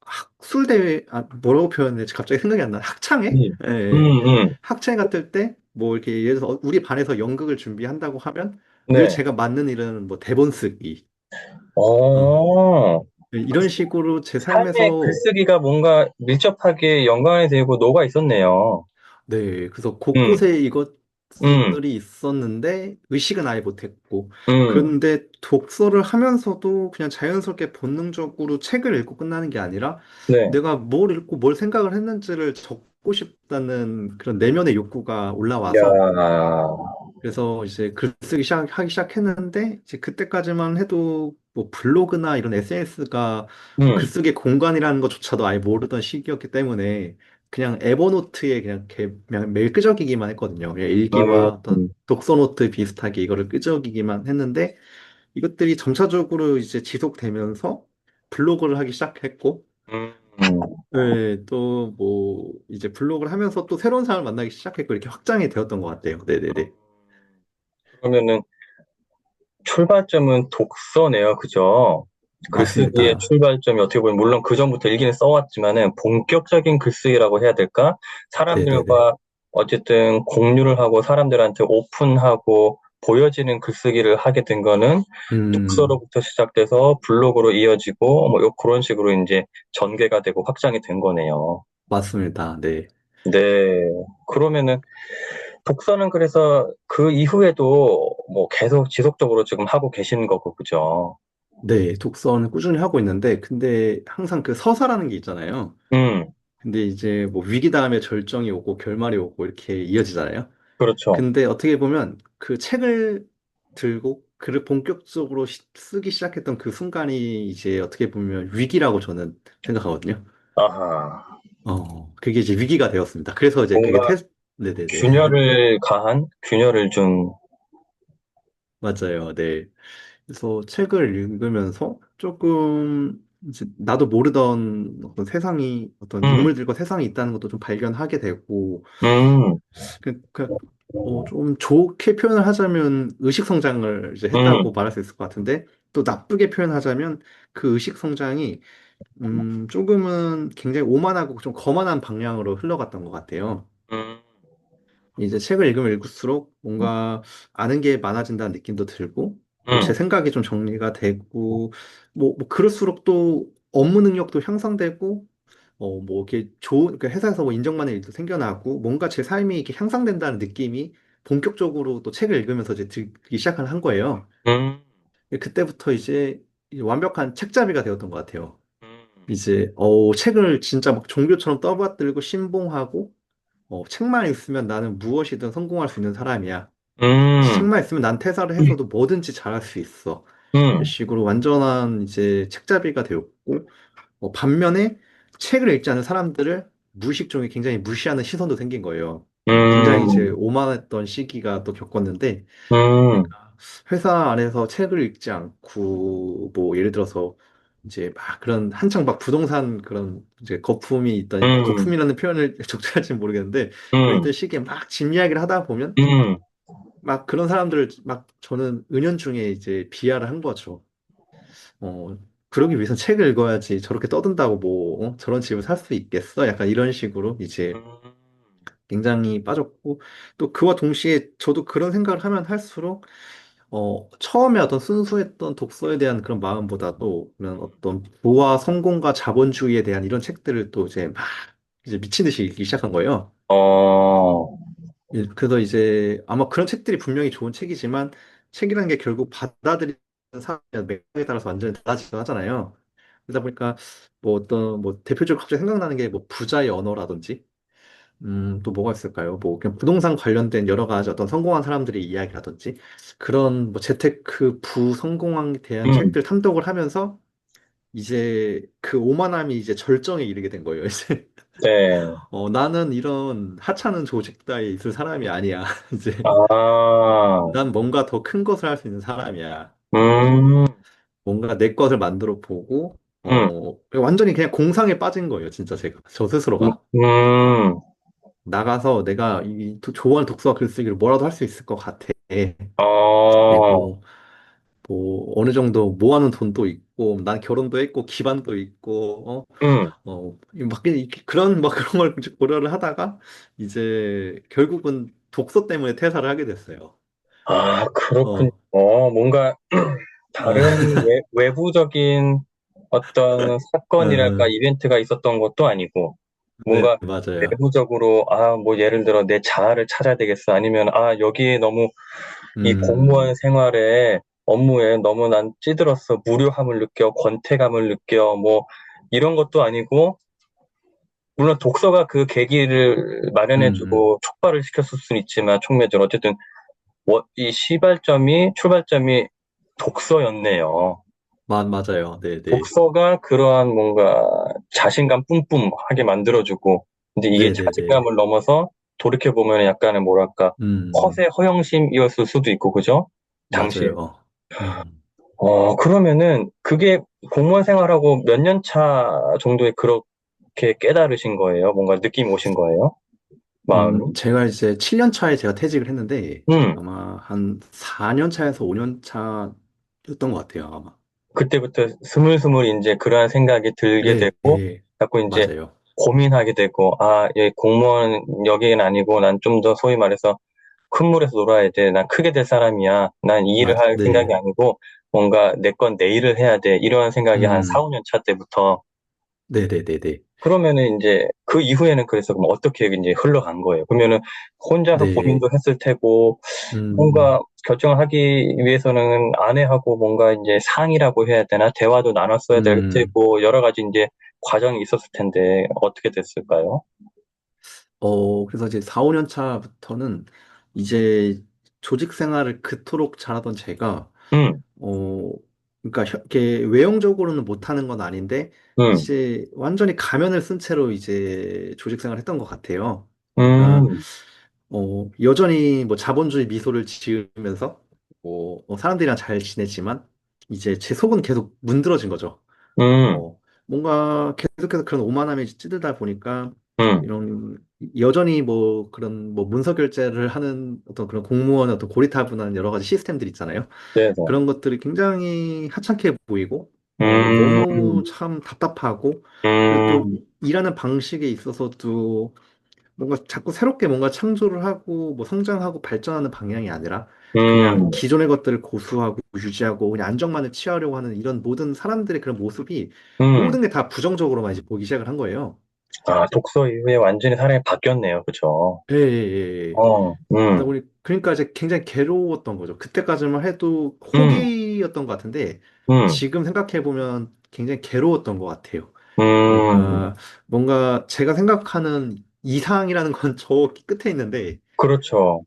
학술대회, 뭐라고 표현해야지 갑자기 생각이 안 나. 학창회? 음, 예, 예. 음, 학창회 같을 때, 뭐 이렇게 예를 들어서 우리 반에서 연극을 준비한다고 하면 늘 네. 제가 맡는 일은 뭐 대본 쓰기. 어, 어, 이런 식으로 제 삶의 삶에서 글쓰기가 뭔가 밀접하게 연관이 되고 녹아 있었네요. 네, 그래서 음, 곳곳에 음, 이것들이 있었는데 의식은 아예 못했고 음, 그런데 독서를 하면서도 그냥 자연스럽게 본능적으로 책을 읽고 끝나는 게 아니라 네. 내가 뭘 읽고 뭘 생각을 했는지를 적고 싶다는 그런 내면의 욕구가 올라와서 야, 그래서 이제 하기 시작했는데 이제 그때까지만 해도 뭐 블로그나 이런 SNS가 음, 글쓰기 공간이라는 것조차도 아예 모르던 시기였기 때문에 그냥 에버노트에 그냥 이렇게 그냥 매일 끄적이기만 했거든요. 그냥 일기와 어떤 음, 독서 노트 비슷하게 이거를 끄적이기만 했는데 이것들이 점차적으로 이제 지속되면서 블로그를 하기 시작했고 음. 네, 또 뭐 이제 블로그를 하면서 또 새로운 사람을 만나기 시작했고 이렇게 확장이 되었던 것 같아요. 네네네. 그러면은 출발점은 독서네요. 그죠? 글쓰기의 맞습니다. 출발점이 어떻게 보면 물론 그전부터 일기는 써왔지만은 본격적인 글쓰기라고 해야 될까? 네네네. 사람들과 어쨌든 공유를 하고 사람들한테 오픈하고 보여지는 글쓰기를 하게 된 거는 음, 독서로부터 시작돼서 블로그로 이어지고 뭐 그런 식으로 이제 전개가 되고 확장이 된 거네요. 맞습니다. 네. 네. 그러면은 독서는 그래서 그 이후에도 뭐 계속 지속적으로 지금 하고 계신 거고, 그죠? 네, 독서는 꾸준히 하고 있는데, 근데 항상 그 서사라는 게 있잖아요. 음, 근데 이제 뭐 위기 다음에 절정이 오고 결말이 오고 이렇게 이어지잖아요. 그렇죠. 근데 어떻게 보면 그 책을 들고 글을 본격적으로 쓰기 시작했던 그 순간이 이제 어떻게 보면 위기라고 저는 생각하거든요. 아하. 그게 이제 위기가 되었습니다. 그래서 이제 그게 뭔가 네네네. 균열을 준, 맞아요. 네. 그래서 책을 읽으면서 조금 이제 나도 모르던 어떤 세상이 어떤 음, 인물들과 세상이 있다는 것도 좀 발견하게 되고 음, 좀 좋게 표현을 하자면 의식 성장을 이제 음, 했다고 말할 수 있을 것 같은데 또 나쁘게 표현하자면 그 의식 성장이 조금은 굉장히 오만하고 좀 거만한 방향으로 흘러갔던 것 같아요. 음, 이제 책을 읽으면 읽을수록 뭔가 아는 게 많아진다는 느낌도 들고, 또 제 음, 생각이 좀 정리가 되고, 그럴수록 또 업무 능력도 향상되고, 이렇게 좋은, 그 회사에서 뭐 인정받는 일도 생겨나고, 뭔가 제 삶이 이렇게 향상된다는 느낌이 본격적으로 또 책을 읽으면서 이제 들기 시작을 한 거예요. 음, 그때부터 이제 완벽한 책잡이가 되었던 것 같아요. 음, 이제, 책을 진짜 막 종교처럼 떠받들고 신봉하고, 책만 있으면 나는 무엇이든 성공할 수 있는 사람이야. 음, 책만 있으면 난 퇴사를 해서도 뭐든지 잘할 수 있어. 이런 음, 식으로 완전한 이제 책잡이가 되었고, 반면에 책을 읽지 않은 사람들을 무의식 중에 굉장히 무시하는 시선도 생긴 거예요. 굉장히 이제 음, 오만했던 시기가 또 겪었는데, 음, 내가 회사 안에서 책을 읽지 않고, 뭐 예를 들어서 이제 막 그런 한창 막 부동산 그런 이제 거품이 있던, 음, 거품이라는 표현을 적절할지는 모르겠는데, 그럴 음, 때 시기에 막 집 이야기를 하다 보면 음, 막 그런 사람들을 막 저는 은연중에 이제 비하를 한 거죠. 어, 그러기 위해서 책을 읽어야지 저렇게 떠든다고 뭐 저런 집을 살 수 있겠어? 약간 이런 식으로 이제 음, 굉장히 빠졌고 또 그와 동시에 저도 그런 생각을 하면 할수록 처음에 어떤 순수했던 독서에 대한 그런 마음보다도 그런 어떤 부와 성공과 자본주의에 대한 이런 책들을 또 이제 막 이제 미친 듯이 읽기 시작한 거예요. 어, 그래서 이제 아마 그런 책들이 분명히 좋은 책이지만 책이라는 게 결국 받아들이는 사람의 맥락에 따라서 완전히 달라지긴 하잖아요. 그러다 보니까 뭐 어떤 뭐 대표적으로 갑자기 생각나는 게 뭐 부자의 언어라든지 또 뭐가 있을까요? 뭐 그냥 부동산 관련된 여러 가지 어떤 성공한 사람들의 이야기라든지 그런 뭐 재테크 부 성공에 대한 음, 책들 탐독을 하면서 이제 그 오만함이 이제 절정에 이르게 된 거예요. 이제 네. 나는 이런 하찮은 조직 따위에 있을 사람이 아니야. 이제 아, 난 뭔가 더 큰 것을 할 수 있는 사람이야. 음, 뭔가 내 것을 만들어 보고, 음, 완전히 그냥 공상에 빠진 거예요, 진짜 제가. 저 스스로가. 음, 나가서 내가 좋아하는 독서와 글쓰기를 뭐라도 할 수 있을 것 같아. 어, 그리고 뭐 어느 정도 모아놓은 돈도 있고, 난 결혼도 했고, 기반도 있고, 음, 그런, 막 그런 걸 이제 고려를 하다가, 이제 결국은 독서 때문에 퇴사를 하게 됐어요. 아, 그렇군요. 어, 뭔가 어, 다른 외부적인 어떤 사건이랄까 어, 이벤트가 있었던 것도 아니고 네, 뭔가 맞아요. 내부적으로 뭐 예를 들어 내 자아를 찾아야 되겠어 아니면 여기에 너무 이 공무원 음, 생활에 업무에 너무 난 찌들었어 무료함을 느껴 권태감을 느껴 뭐 이런 것도 아니고 물론 독서가 그 계기를 음, 마련해주고 촉발을 시켰을 수는 있지만 촉매적으로 어쨌든 이 출발점이 독서였네요. 맞아요. 네, 네. 독서가 그러한 뭔가 자신감 뿜뿜하게 만들어주고, 근데 이게 네, 네, 네. 자신감을 넘어서 돌이켜보면 약간의 뭐랄까, 음, 허세, 허영심이었을 수도 있고, 그죠? 당시에. 맞아요. 그러면은 그게 공무원 생활하고 몇 년 차 정도에 그렇게 깨달으신 거예요? 뭔가 느낌이 오신 거예요? 마음이? 제가 이제 7년 차에 제가 퇴직을 했는데, 음, 아마 한 4년 차에서 5년 차였던 것 같아요, 아마. 그때부터 스물스물 이제 그러한 생각이 들게 네, 되고, 네, 자꾸 이제 맞아요. 고민하게 되고, 공무원 여기는 아니고, 난 좀 더 소위 말해서 큰 물에서 놀아야 돼. 난 크게 될 사람이야. 난 이 일을 할 생각이 네. 아니고, 뭔가 내 건 내일을 해야 돼. 이런 생각이 한 4, 음, 5년 차 때부터. 네네네네. 그러면은 이제 그 이후에는 그래서 그럼 어떻게 이제 흘러간 거예요? 그러면은 혼자서 네. 고민도 했을 테고, 뭔가 음, 결정을 하기 위해서는 아내하고 뭔가 이제 상의라고 해야 되나? 대화도 나눴어야 될 음, 테고, 여러 가지 이제 과정이 있었을 텐데, 어떻게 됐을까요? 그래서 이제 4, 5년 차부터는, 이제 조직 생활을 그토록 잘하던 제가, 음, 어, 그러니까 이렇게 외형적으로는 못하는 건 아닌데, 음, 이제 완전히 가면을 쓴 채로 이제 조직 생활을 했던 것 같아요. 그러니까, 음, 여전히 뭐 자본주의 미소를 지으면서, 사람들이랑 잘 지내지만, 이제 제 속은 계속 문드러진 거죠. 음, 뭔가 계속해서 그런 오만함이 찌들다 보니까 음, 이런 여전히 뭐 그런 뭐 문서 결제를 하는 어떤 그런 공무원의 어떤 고리타분한 여러 가지 시스템들 있잖아요. 네네. 그런 것들이 굉장히 하찮게 보이고 음, 너무 참 답답하고 그리고 또 음, 일하는 방식에 있어서도 뭔가 자꾸 새롭게 뭔가 창조를 하고 뭐 성장하고 발전하는 방향이 아니라 그냥 음, 기존의 것들을 고수하고 유지하고 그냥 안정만을 취하려고 하는 이런 모든 사람들의 그런 모습이 음. 모든 게 다 부정적으로만 이제 보기 시작을 한 거예요. 아, 독서 이후에 완전히 사람이 바뀌었네요. 그죠? 예, 예, 예. 예. 어, 그러다 보니 그러니까 이제 굉장히 괴로웠던 거죠. 그때까지만 해도 음, 호기였던 것 같은데 음, 지금 생각해 보면 굉장히 괴로웠던 것 같아요. 음, 뭔가 제가 생각하는 이상이라는 건 저 끝에 있는데 그렇죠.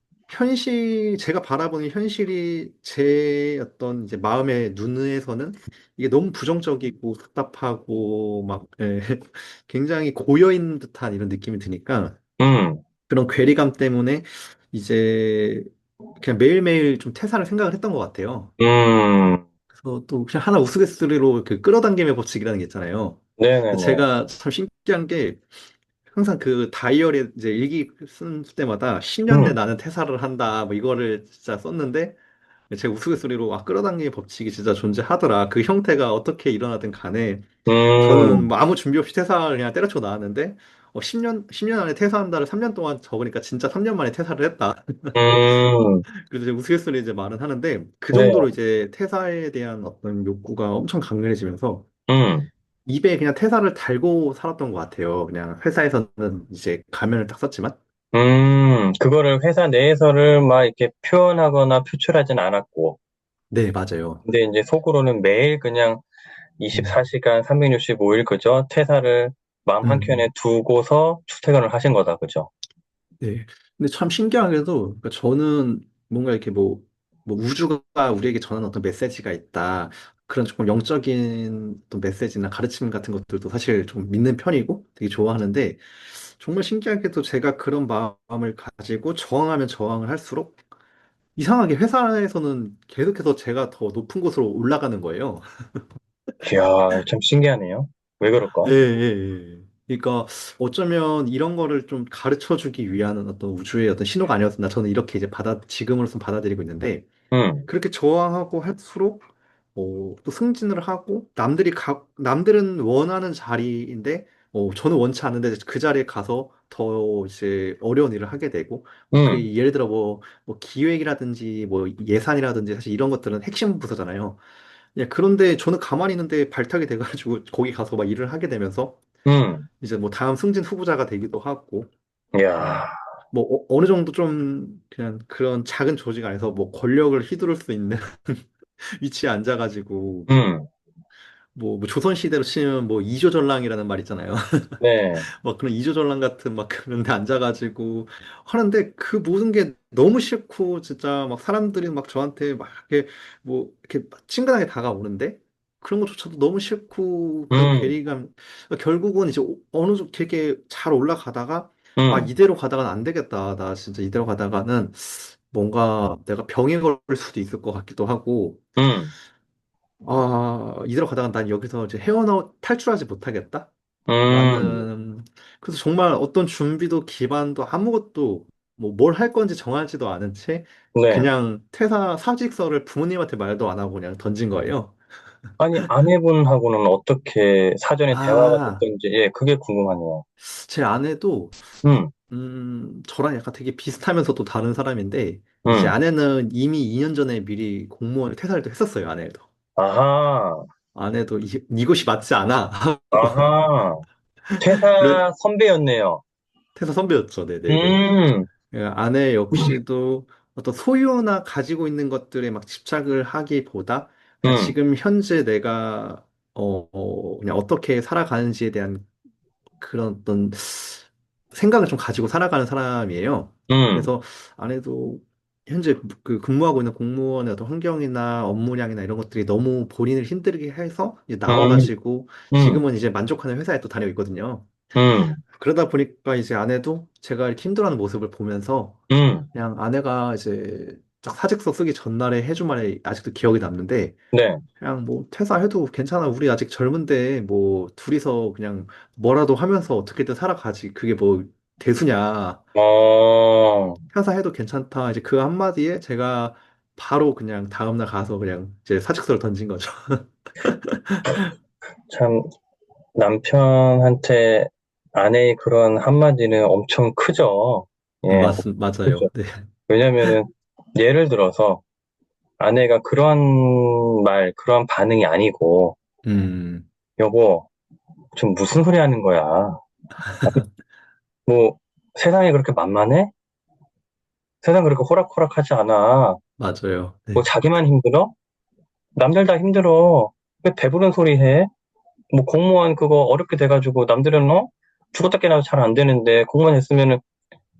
제가 바라보는 현실이 제 어떤 이제 마음의 눈에서는 이게 너무 부정적이고 답답하고 막, 굉장히 고여있는 듯한 이런 느낌이 드니까 음, 그런 괴리감 때문에 이제 그냥 매일매일 좀 퇴사를 생각을 했던 것 같아요. 음, 그래서 또 그냥 하나 우스갯소리로 그 끌어당김의 법칙이라는 게 있잖아요. 네네네. 제가 참 신기한 게 항상 그 다이어리에 이제 일기 쓸 때마다 10년 내 음, 나는 퇴사를 한다 뭐 이거를 진짜 썼는데 제가 우스갯소리로 끌어당기기 법칙이 진짜 존재하더라. 그 형태가 어떻게 일어나든 간에 저는 음, 뭐 아무 준비 없이 퇴사를 그냥 때려쳐 나왔는데 10년 안에 퇴사한다를 3년 동안 적으니까 진짜 3년 만에 퇴사를 했다. 음, 그래서 이제 우스갯소리 이제 말은 하는데 그 네, 정도로 이제 퇴사에 대한 어떤 욕구가 엄청 강렬해지면서 음, 입에 그냥 퇴사를 달고 살았던 것 같아요. 그냥 회사에서는 이제 가면을 딱 썼지만. 그거를 회사 내에서를 막 이렇게 표현하거나 표출하진 않았고, 네, 맞아요. 근데 이제 속으로는 매일 그냥 음, 24시간 365일 그죠? 퇴사를 마음 음. 한켠에 두고서 출퇴근을 하신 거다, 그죠? 네. 근데 참 신기하게도, 그러니까 저는 뭔가 이렇게 뭐 우주가 우리에게 전하는 어떤 메시지가 있다. 그런 조금 영적인 어떤 메시지나 가르침 같은 것들도 사실 좀 믿는 편이고 되게 좋아하는데, 정말 신기하게도 제가 그런 마음을 가지고 저항하면 저항을 할수록 이상하게 회사에서는 계속해서 제가 더 높은 곳으로 올라가는 거예요. 이야, 참 신기하네요. 왜 그럴까? 예, 예, 예. 그러니까 어쩌면 이런 거를 좀 가르쳐 주기 위한 어떤 우주의 어떤 신호가 아니었나 저는 이렇게 이제 지금으로서는 받아들이고 있는데 음, 그렇게 저항하고 할수록 또 승진을 하고 남들은 원하는 자리인데 저는 원치 않는데 그 자리에 가서 더 이제 어려운 일을 하게 되고 음, 그 예를 들어 뭐 기획이라든지 뭐 예산이라든지 사실 이런 것들은 핵심 부서잖아요. 예, 그런데 저는 가만히 있는데 발탁이 돼가지고 거기 가서 막 일을 하게 되면서 음, 이제 뭐 다음 승진 후보자가 되기도 하고 이야, 뭐 어느 정도 좀 그냥 그런 작은 조직 안에서 뭐 권력을 휘두를 수 있는 위치에 앉아가지고 음, 뭐 조선시대로 치면 뭐 이조전랑이라는 말 있잖아요. 네, 막 그런 이조전랑 같은 막 그런 데 앉아가지고 하는데 그 모든 게 너무 싫고 진짜 막 사람들이 막 저한테 막 이렇게 뭐 이렇게 친근하게 다가오는데 그런 것조차도 너무 싫고 그런 음, 괴리감 결국은 이제 어느 정도 되게 잘 올라가다가 아 음, 이대로 가다가는 안 되겠다 나 진짜 이대로 가다가는 뭔가 내가 병에 걸릴 수도 있을 것 같기도 하고 음, 아, 이대로 가다가 난 여기서 이제 탈출하지 못하겠다? 음, 라는, 그래서 정말 어떤 준비도 기반도 아무것도 뭐 뭘 할 건지 정하지도 않은 채 네. 그냥 퇴사 사직서를 부모님한테 말도 안 하고 그냥 던진 거예요. 아니, 아내분하고는 어떻게 사전에 대화가 아, 됐던지, 예, 그게 궁금하네요. 제 아내도, 음, 저랑 약간 되게 비슷하면서도 다른 사람인데, 이제 음, 아내는 이미 2년 전에 미리 공무원 퇴사를 또 했었어요, 아내도. 아하, 아내도 이것이 맞지 않아. 하고. 아하, 그래, 퇴사 선배였네요. 퇴사 선배였죠. 네네네. 음, 예, 아내 역시도 어떤 소유나 가지고 있는 것들에 막 집착을 하기보다 그냥 음, 지금 현재 내가 그냥 어떻게 살아가는지에 대한 그런 어떤 생각을 좀 가지고 살아가는 사람이에요. 음, 그래서 아내도 현재 그 근무하고 있는 공무원의 어떤 환경이나 업무량이나 이런 것들이 너무 본인을 힘들게 해서 이제 음, 나와가지고 음, 지금은 이제 만족하는 회사에 또 다니고 있거든요. 음, 그러다 보니까 이제 아내도 제가 이렇게 힘들어하는 모습을 보면서 음, 그냥 아내가 이제 딱 사직서 쓰기 전날에 해준 말이 아직도 기억이 남는데 네. 그냥 뭐 퇴사해도 괜찮아. 우리 아직 젊은데 뭐 둘이서 그냥 뭐라도 하면서 어떻게든 살아가지. 그게 뭐 대수냐. 어, 퇴사해도 괜찮다. 이제 그 한마디에 제가 바로 그냥 다음날 가서 그냥 이제 사직서를 던진 거죠. 참, 남편한테 아내의 그런 한마디는 엄청 크죠. 예, 맞아요. 그죠. 네. 왜냐면은, 예를 들어서, 아내가 그런 말, 그런 반응이 아니고, 음, 여보, 지금 무슨 소리 하는 거야? 뭐, 세상이 그렇게 만만해? 세상 그렇게 호락호락하지 않아. 맞아요. 뭐, 네. 자기만 힘들어? 남들 다 힘들어. 왜 배부른 소리 해? 뭐, 공무원 그거 어렵게 돼가지고, 남들은 죽었다 깨나도 잘 안 되는데, 공무원 했으면은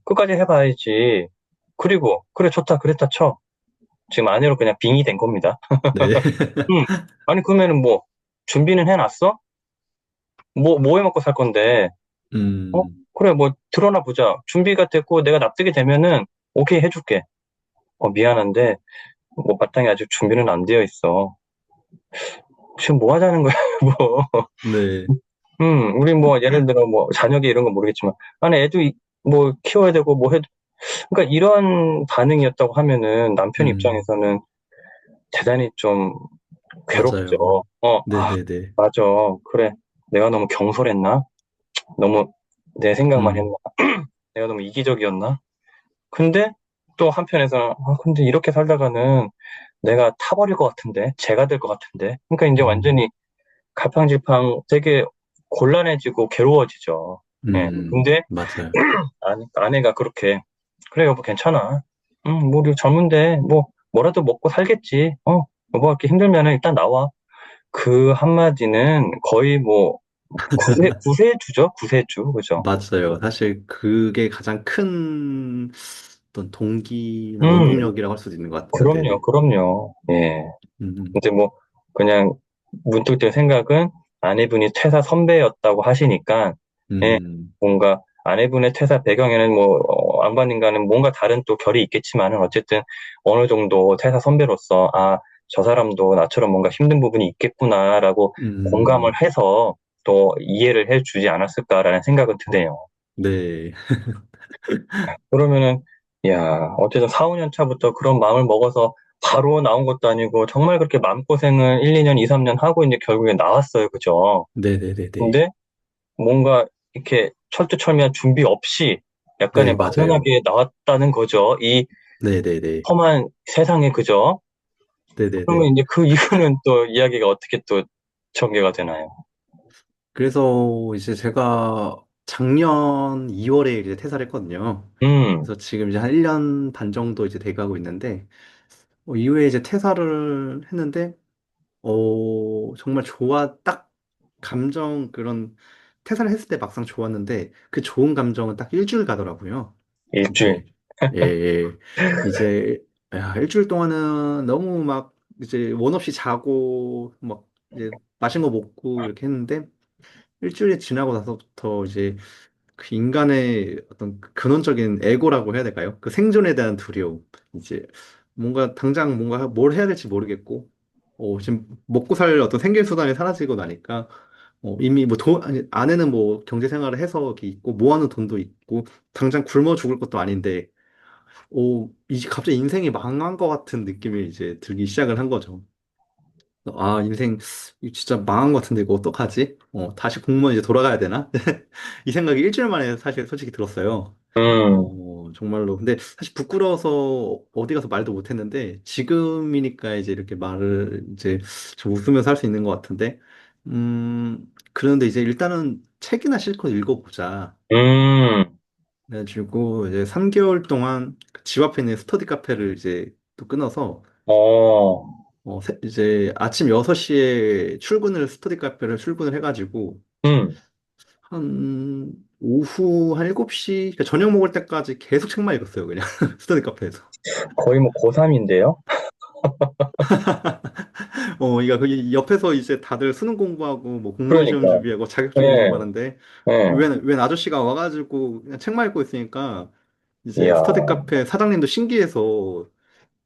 끝까지 해봐야지. 그리고, 그래, 좋다, 그랬다 쳐. 지금 아내로 그냥 빙의 된 겁니다. 네. 음, 아니, 그러면은 뭐, 준비는 해놨어? 뭐 해 먹고 살 건데, 어? 음, 그래, 뭐, 드러나 보자. 준비가 됐고, 내가 납득이 되면은, 오케이, 해줄게. 미안한데, 뭐, 마땅히 아직 준비는 안 되어 있어. 지금 뭐 하자는 거야, 뭐. 네. 우리 뭐, 예를 들어, 뭐, 자녀계 이런 건 모르겠지만, 아니, 애도, 뭐, 키워야 되고, 뭐 해도, 그러니까 이런 반응이었다고 하면은, 남편 음, 입장에서는 대단히 좀 맞아요. 괴롭죠. 네네네. 맞아. 그래. 내가 너무 경솔했나? 너무 내 생각만 했나? 음, 내가 너무 이기적이었나? 근데 또 한편에서는, 근데 이렇게 살다가는 내가 타버릴 것 같은데? 죄가 될 것 같은데? 그러니까 이제 음, 완전히 갈팡질팡 되게 곤란해지고 괴로워지죠. 예. 근데 맞아요. 아내가 그렇게, 그래, 여보, 괜찮아. 뭐, 우리 젊은데, 뭐라도 먹고 살겠지. 여보, 이렇게 힘들면은 일단 나와. 그 한마디는 거의 뭐, 구세주죠? 구세주. 그죠? 맞아요. 사실 그게 가장 큰 어떤 동기나 음, 원동력이라고 할 수도 있는 것 같아요. 그럼요, 네네. 그럼요. 예. 음, 이제 뭐, 그냥 문득 든 생각은 아내분이 퇴사 선배였다고 하시니까, 예, 음, 뭔가 아내분의 퇴사 배경에는 뭐, 안반인가는 뭔가 다른 또 결이 있겠지만은 어쨌든 어느 정도 퇴사 선배로서, 저 사람도 나처럼 뭔가 힘든 부분이 있겠구나라고 공감을 음, 해서 또 이해를 해주지 않았을까라는 생각은 드네요. 네. 그러면은, 야, 어쨌든 4, 5년 차부터 그런 마음을 먹어서 바로 나온 것도 아니고, 정말 그렇게 마음고생을 1, 2년, 2, 3년 하고 이제 결국에 나왔어요. 그죠? 네네네네. 근데 뭔가 이렇게 철두철미한 준비 없이 네, 약간의 맞아요. 막연하게 나왔다는 거죠. 이 네네네. 험한 세상에, 그죠? 그러면 네네네. 이제 그 이후는 또 이야기가 어떻게 또 전개가 되나요? 그래서 이제 제가 작년 2월에 이제 퇴사를 했거든요. 음, 그래서 지금 이제 한 1년 반 정도 이제 돼가고 있는데, 이후에 이제 퇴사를 했는데, 정말 딱 그런, 퇴사를 했을 때 막상 좋았는데, 그 좋은 감정은 딱 일주일 가더라고요. 일주일. 이제, 예, 예. 이제, 야, 일주일 동안은 너무 막, 이제 원 없이 자고, 막, 이제 맛있는 거 먹고 이렇게 했는데, 일주일이 지나고 나서부터 이제 그 인간의 어떤 그 근원적인 에고라고 해야 될까요? 그 생존에 대한 두려움. 이제 뭔가 당장 뭔가 뭘 해야 될지 모르겠고, 지금 먹고 살 어떤 생계 수단이 사라지고 나니까, 이미 뭐 아니, 아내는 뭐 경제 생활을 해서 이렇게 있고, 모아놓은 돈도 있고, 당장 굶어 죽을 것도 아닌데, 이제 갑자기 인생이 망한 것 같은 느낌이 이제 들기 시작을 한 거죠. 인생 이거 진짜 망한 것 같은데 이거 어떡하지? 다시 공무원 이제 돌아가야 되나? 이 생각이 일주일 만에 사실 솔직히 들었어요. 음, 정말로. 근데 사실 부끄러워서 어디 가서 말도 못 했는데 지금이니까 이제 이렇게 말을 이제 좀 웃으면서 할 수 있는 것 같은데, 그런데 이제 일단은 책이나 실컷 읽어보자. 음, 그래가지고 이제 3개월 동안 집 앞에 있는 스터디 카페를 이제 또 끊어서 어, 이제 아침 6시에 스터디 카페를 출근을 해가지고, 음, 한 오후 한 7시, 그러니까 저녁 먹을 때까지 계속 책만 읽었어요, 그냥. 스터디 카페에서. 거의 뭐 고3인데요? 그러니까 그 옆에서 이제 다들 수능 공부하고, 뭐 공무원 시험 그러니까, 준비하고, 자격증 예, 공부하는데, 예, 웬 아저씨가 와가지고 그냥 책만 읽고 있으니까, 이제 이야, 스터디 카페 사장님도 신기해서,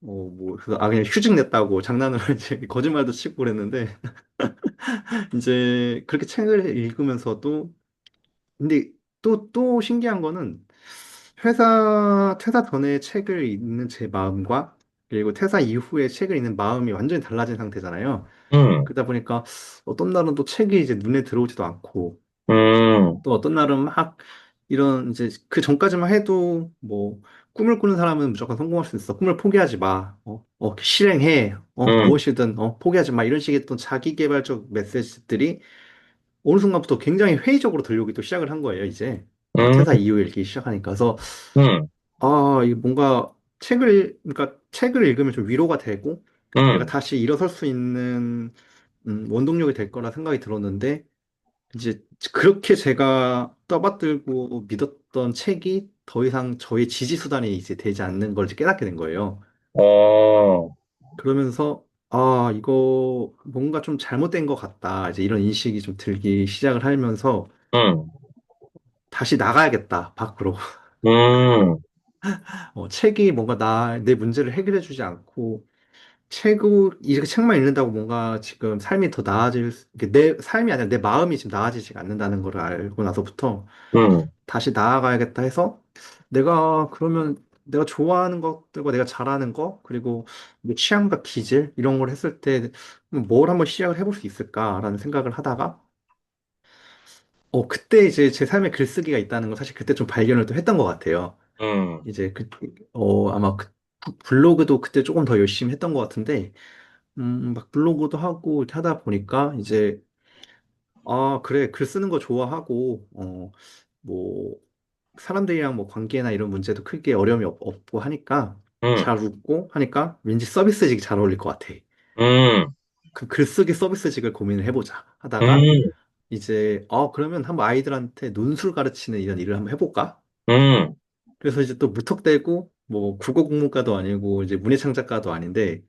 그래서, 그냥 휴직 냈다고 장난을 이제 거짓말도 치고 그랬는데, 이제 그렇게 책을 읽으면서도, 근데 또 신기한 거는, 퇴사 전에 책을 읽는 제 마음과, 그리고 퇴사 이후에 책을 읽는 마음이 완전히 달라진 상태잖아요. 음, 그러다 보니까 어떤 날은 또 책이 이제 눈에 들어오지도 않고, 음, 또 어떤 날은 막 이런 이제 그 전까지만 해도 뭐 꿈을 꾸는 사람은 무조건 성공할 수 있어. 꿈을 포기하지 마. 실행해. 음, 무엇이든 포기하지 마. 이런 식의 또 자기 개발적 메시지들이 어느 순간부터 굉장히 회의적으로 들려오기 또 시작을 한 거예요, 이제. 음, 퇴사 이후에 읽기 시작하니까. 그래서 음, 이게 뭔가 그러니까 책을 읽으면 좀 위로가 되고 내가 음, 다시 일어설 수 있는 원동력이 될 거라 생각이 들었는데 이제 그렇게 제가 떠받들고 믿었던 책이 더 이상 저의 지지 수단이 이제 되지 않는 걸 이제 깨닫게 된 거예요. 어, 그러면서 이거 뭔가 좀 잘못된 것 같다. 이제 이런 인식이 좀 들기 시작을 하면서 음, 다시 나가야겠다, 밖으로. 음, 책이 뭔가 내 문제를 해결해 주지 않고 이렇게 책만 읽는다고 뭔가 지금 삶이 더 이게 내 삶이 아니라 내 마음이 지금 나아지지 않는다는 걸 알고 나서부터 음, 다시 나아가야겠다 해서 그러면 내가 좋아하는 것들과 내가 잘하는 거, 그리고 뭐 취향과 기질, 이런 걸 했을 때 뭘 한번 시작을 해볼 수 있을까라는 생각을 하다가, 그때 이제 제 삶에 글쓰기가 있다는 걸 사실 그때 좀 발견을 또 했던 것 같아요. 음, 이제 아마 블로그도 그때 조금 더 열심히 했던 것 같은데, 막 블로그도 하고 이렇게 하다 보니까 이제 그래, 글 쓰는 거 좋아하고, 뭐, 사람들이랑 뭐 관계나 이런 문제도 크게 어려움이 없고 하니까, 음, 잘 웃고 하니까 왠지 서비스직이 잘 어울릴 것 같아. 음, 그 글쓰기 서비스직을 고민을 해보자 하다가, 음, 이제, 그러면 한번 아이들한테 논술 가르치는 이런 일을 한번 해볼까? 음, 그래서 이제 또 무턱대고, 뭐, 국어 국문과도 아니고, 이제 문해창작과도 아닌데,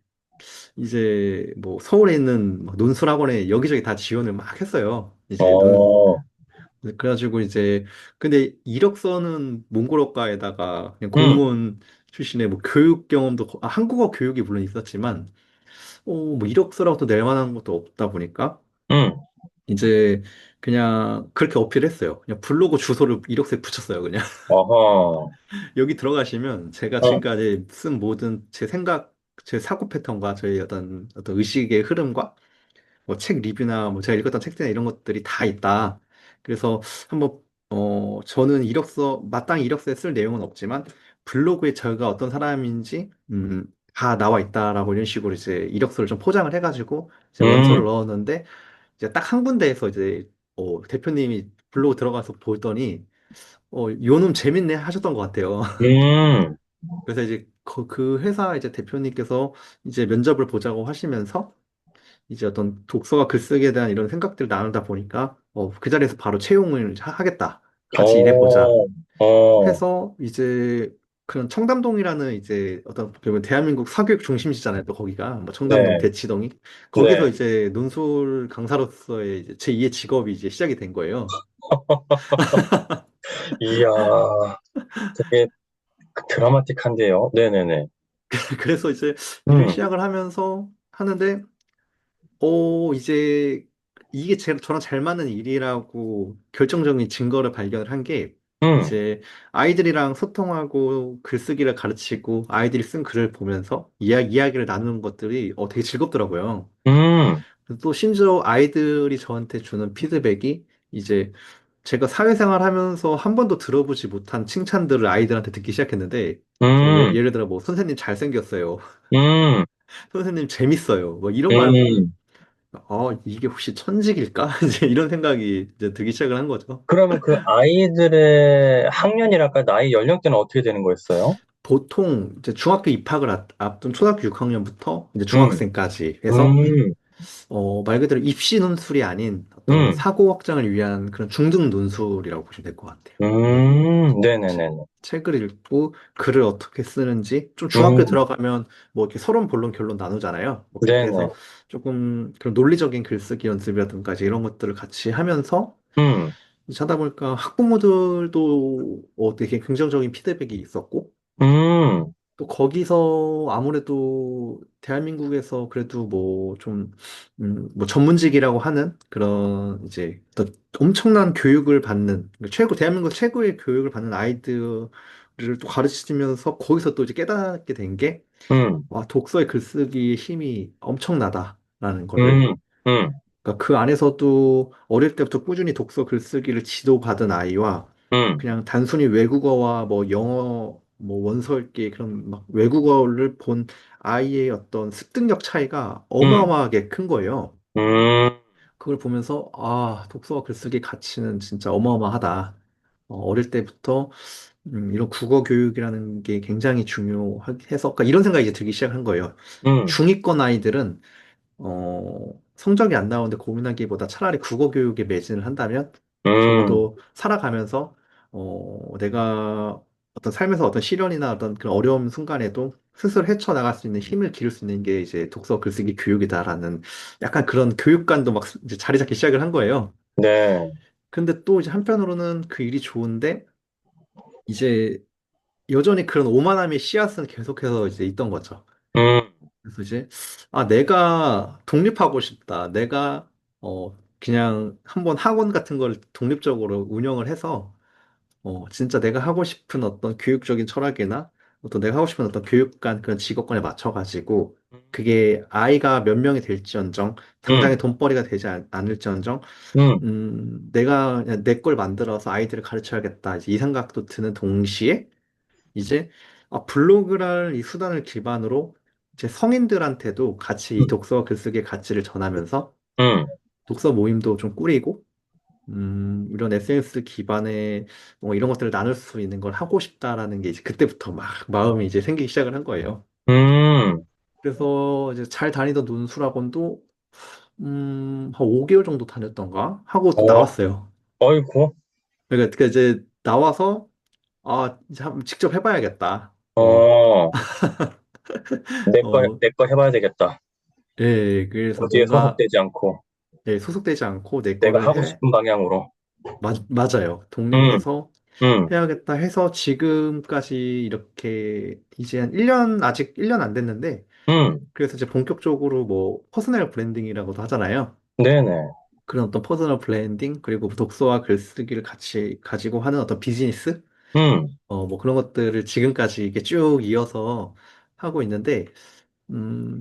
이제 뭐 서울에 있는 막 논술학원에 여기저기 다 지원을 막 했어요. 어, 그래가지고 이제 근데 이력서는 몽골어과에다가 그냥 음, 공무원 출신의 뭐 교육 경험도 한국어 교육이 물론 있었지만 뭐 이력서라고 또 낼 만한 것도 없다 보니까 음, 이제 그냥 그렇게 어필했어요. 그냥 블로그 주소를 이력서에 붙였어요. 그냥 어허, 여기 들어가시면 제가 어, 지금까지 쓴 모든 제 생각, 제 사고 패턴과 저희 어떤 의식의 흐름과 뭐 책 리뷰나 뭐 제가 읽었던 책들이나 이런 것들이 다 있다. 그래서 한번 저는 마땅히 이력서에 쓸 내용은 없지만 블로그에 제가 어떤 사람인지 다 나와 있다라고 이런 식으로 이제 이력서를 좀 포장을 해가지고 이제 원서를 음, 넣었는데 이제 딱 한 군데에서 이제 대표님이 블로그 들어가서 보더니 요놈 재밌네 하셨던 것 같아요. 음, 그래서 이제 그 회사 이제 대표님께서 이제 면접을 보자고 하시면서 이제 어떤 독서와 글쓰기에 대한 이런 생각들을 나누다 보니까 그 자리에서 바로 채용을 하겠다. 같이 일해보자. 어, 어, 해서 이제 그런 청담동이라는 이제 어떤 보면 대한민국 사교육 중심지잖아요. 또 거기가 뭐 청담동 네, 대치동이 거기서 네, 이제 논술 강사로서의 이제 제2의 직업이 이제 시작이 된 거예요. 이야, 되게 드라마틱한데요. 네네네. 그래서 이제 일을 음, 시작을 하면서 하는데 이제 이게 저랑 잘 맞는 일이라고 결정적인 증거를 발견을 한 게, 음, 이제 아이들이랑 소통하고 글쓰기를 가르치고 아이들이 쓴 글을 보면서 이야기를 나누는 것들이 되게 즐겁더라고요. 음, 그래서 또 심지어 아이들이 저한테 주는 피드백이 이제 제가 사회생활 하면서 한 번도 들어보지 못한 칭찬들을 아이들한테 듣기 시작했는데, 음, 예를 들어 뭐 선생님 잘생겼어요. 음, 선생님 재밌어요. 뭐 이런 말 보고 음. 이게 혹시 천직일까? 이제 이런 생각이 이제 들기 시작을 한 거죠. 그러면 그 아이들의 학년이랄까, 나이 연령대는 어떻게 되는 거였어요? 보통 이제 중학교 입학을 앞둔 초등학교 6학년부터 이제 음, 중학생까지 해서 음, 말 그대로 입시 논술이 아닌 어떤 음, 사고 확장을 위한 그런 중등 논술이라고 보시면 될 것 같아요. 네. 네네네네. 책을 읽고 글을 어떻게 쓰는지 좀 중학교 음, 들어가면 뭐 이렇게 서론, 본론, 결론 나누잖아요. 뭐 그렇게 네네. 해서 조금 그런 논리적인 글쓰기 연습이라든가 이제 이런 것들을 같이 하면서 음, 이제 하다 보니까 학부모들도 되게 긍정적인 피드백이 있었고 음, 또 거기서 아무래도 대한민국에서 그래도 뭐 좀, 뭐 전문직이라고 하는 그런 이제 어떤 엄청난 교육을 받는, 그러니까 대한민국 최고의 교육을 받는 아이들을 또 가르치면서 거기서 또 이제 깨닫게 된 게, 음, 와, 독서의 글쓰기의 힘이 엄청나다라는 거를 음, 음, 그러니까 그 안에서도 어릴 때부터 꾸준히 독서 글쓰기를 지도받은 아이와 음, 그냥 단순히 외국어와 뭐 영어 뭐 원서 읽기 그런 막 외국어를 본 아이의 어떤 습득력 차이가 음, 어마어마하게 큰 거예요. 음, 그걸 보면서 아, 독서와 글쓰기 가치는 진짜 어마어마하다. 어릴 때부터 이런 국어 교육이라는 게 굉장히 중요해서 그러니까 이런 생각이 이제 들기 시작한 거예요. 음, 중위권 아이들은 성적이 안 나오는데 고민하기보다 차라리 국어 교육에 매진을 한다면 음, 적어도 살아가면서 내가 어떤 삶에서 어떤 시련이나 어떤 그런 어려운 순간에도 스스로 헤쳐나갈 수 있는 힘을 기를 수 있는 게 이제 독서 글쓰기 교육이다라는 약간 그런 교육관도 막 이제 자리 잡기 시작을 한 거예요. 네. 근데 또 이제 한편으로는 그 일이 좋은데 이제 여전히 그런 오만함의 씨앗은 계속해서 이제 있던 거죠. 음, 그래서 이제, 아, 내가 독립하고 싶다. 내가, 그냥 한번 학원 같은 걸 독립적으로 운영을 해서, 진짜 내가 하고 싶은 어떤 교육적인 철학이나 어떤 내가 하고 싶은 어떤 교육관, 그런 직업관에 맞춰가지고, 그게 아이가 몇 명이 될지언정, 당장의 음, 돈벌이가 되지 않을지언정, 음, 내가 내 걸 만들어서 아이들을 가르쳐야겠다. 이제 이 생각도 드는 동시에, 이제 블로그랄 이 수단을 기반으로 이제 성인들한테도 같이 이 독서 글쓰기의 가치를 전하면서 음, 독서 모임도 좀 꾸리고 이런 SNS 기반의 뭐 이런 것들을 나눌 수 있는 걸 하고 싶다라는 게 이제 그때부터 막 마음이 이제 생기기 시작을 한 거예요. 음, 그래서 이제 잘 다니던 논술학원도 한 5개월 정도 다녔던가 하고 또 어, 나왔어요. 어이구, 그러니까 이제 나와서 아 이제 한번 직접 해봐야겠다. 어, 어, 내 거 해봐야 되겠다. 예, 그래서 어디에 뭔가 소속되지 않고, 예, 소속되지 않고 내 내가 거를 하고 싶은 방향으로. 맞아요. 음, 독립해서 음, 해야겠다 해서 지금까지 이렇게 이제 한 1년, 아직 1년 안 됐는데, 음, 그래서 이제 본격적으로 뭐 퍼스널 브랜딩이라고도 하잖아요. 네네. 그런 어떤 퍼스널 브랜딩, 그리고 독서와 글쓰기를 같이 가지고 하는 어떤 비즈니스? 음, 뭐 그런 것들을 지금까지 이렇게 쭉 이어서 하고 있는데,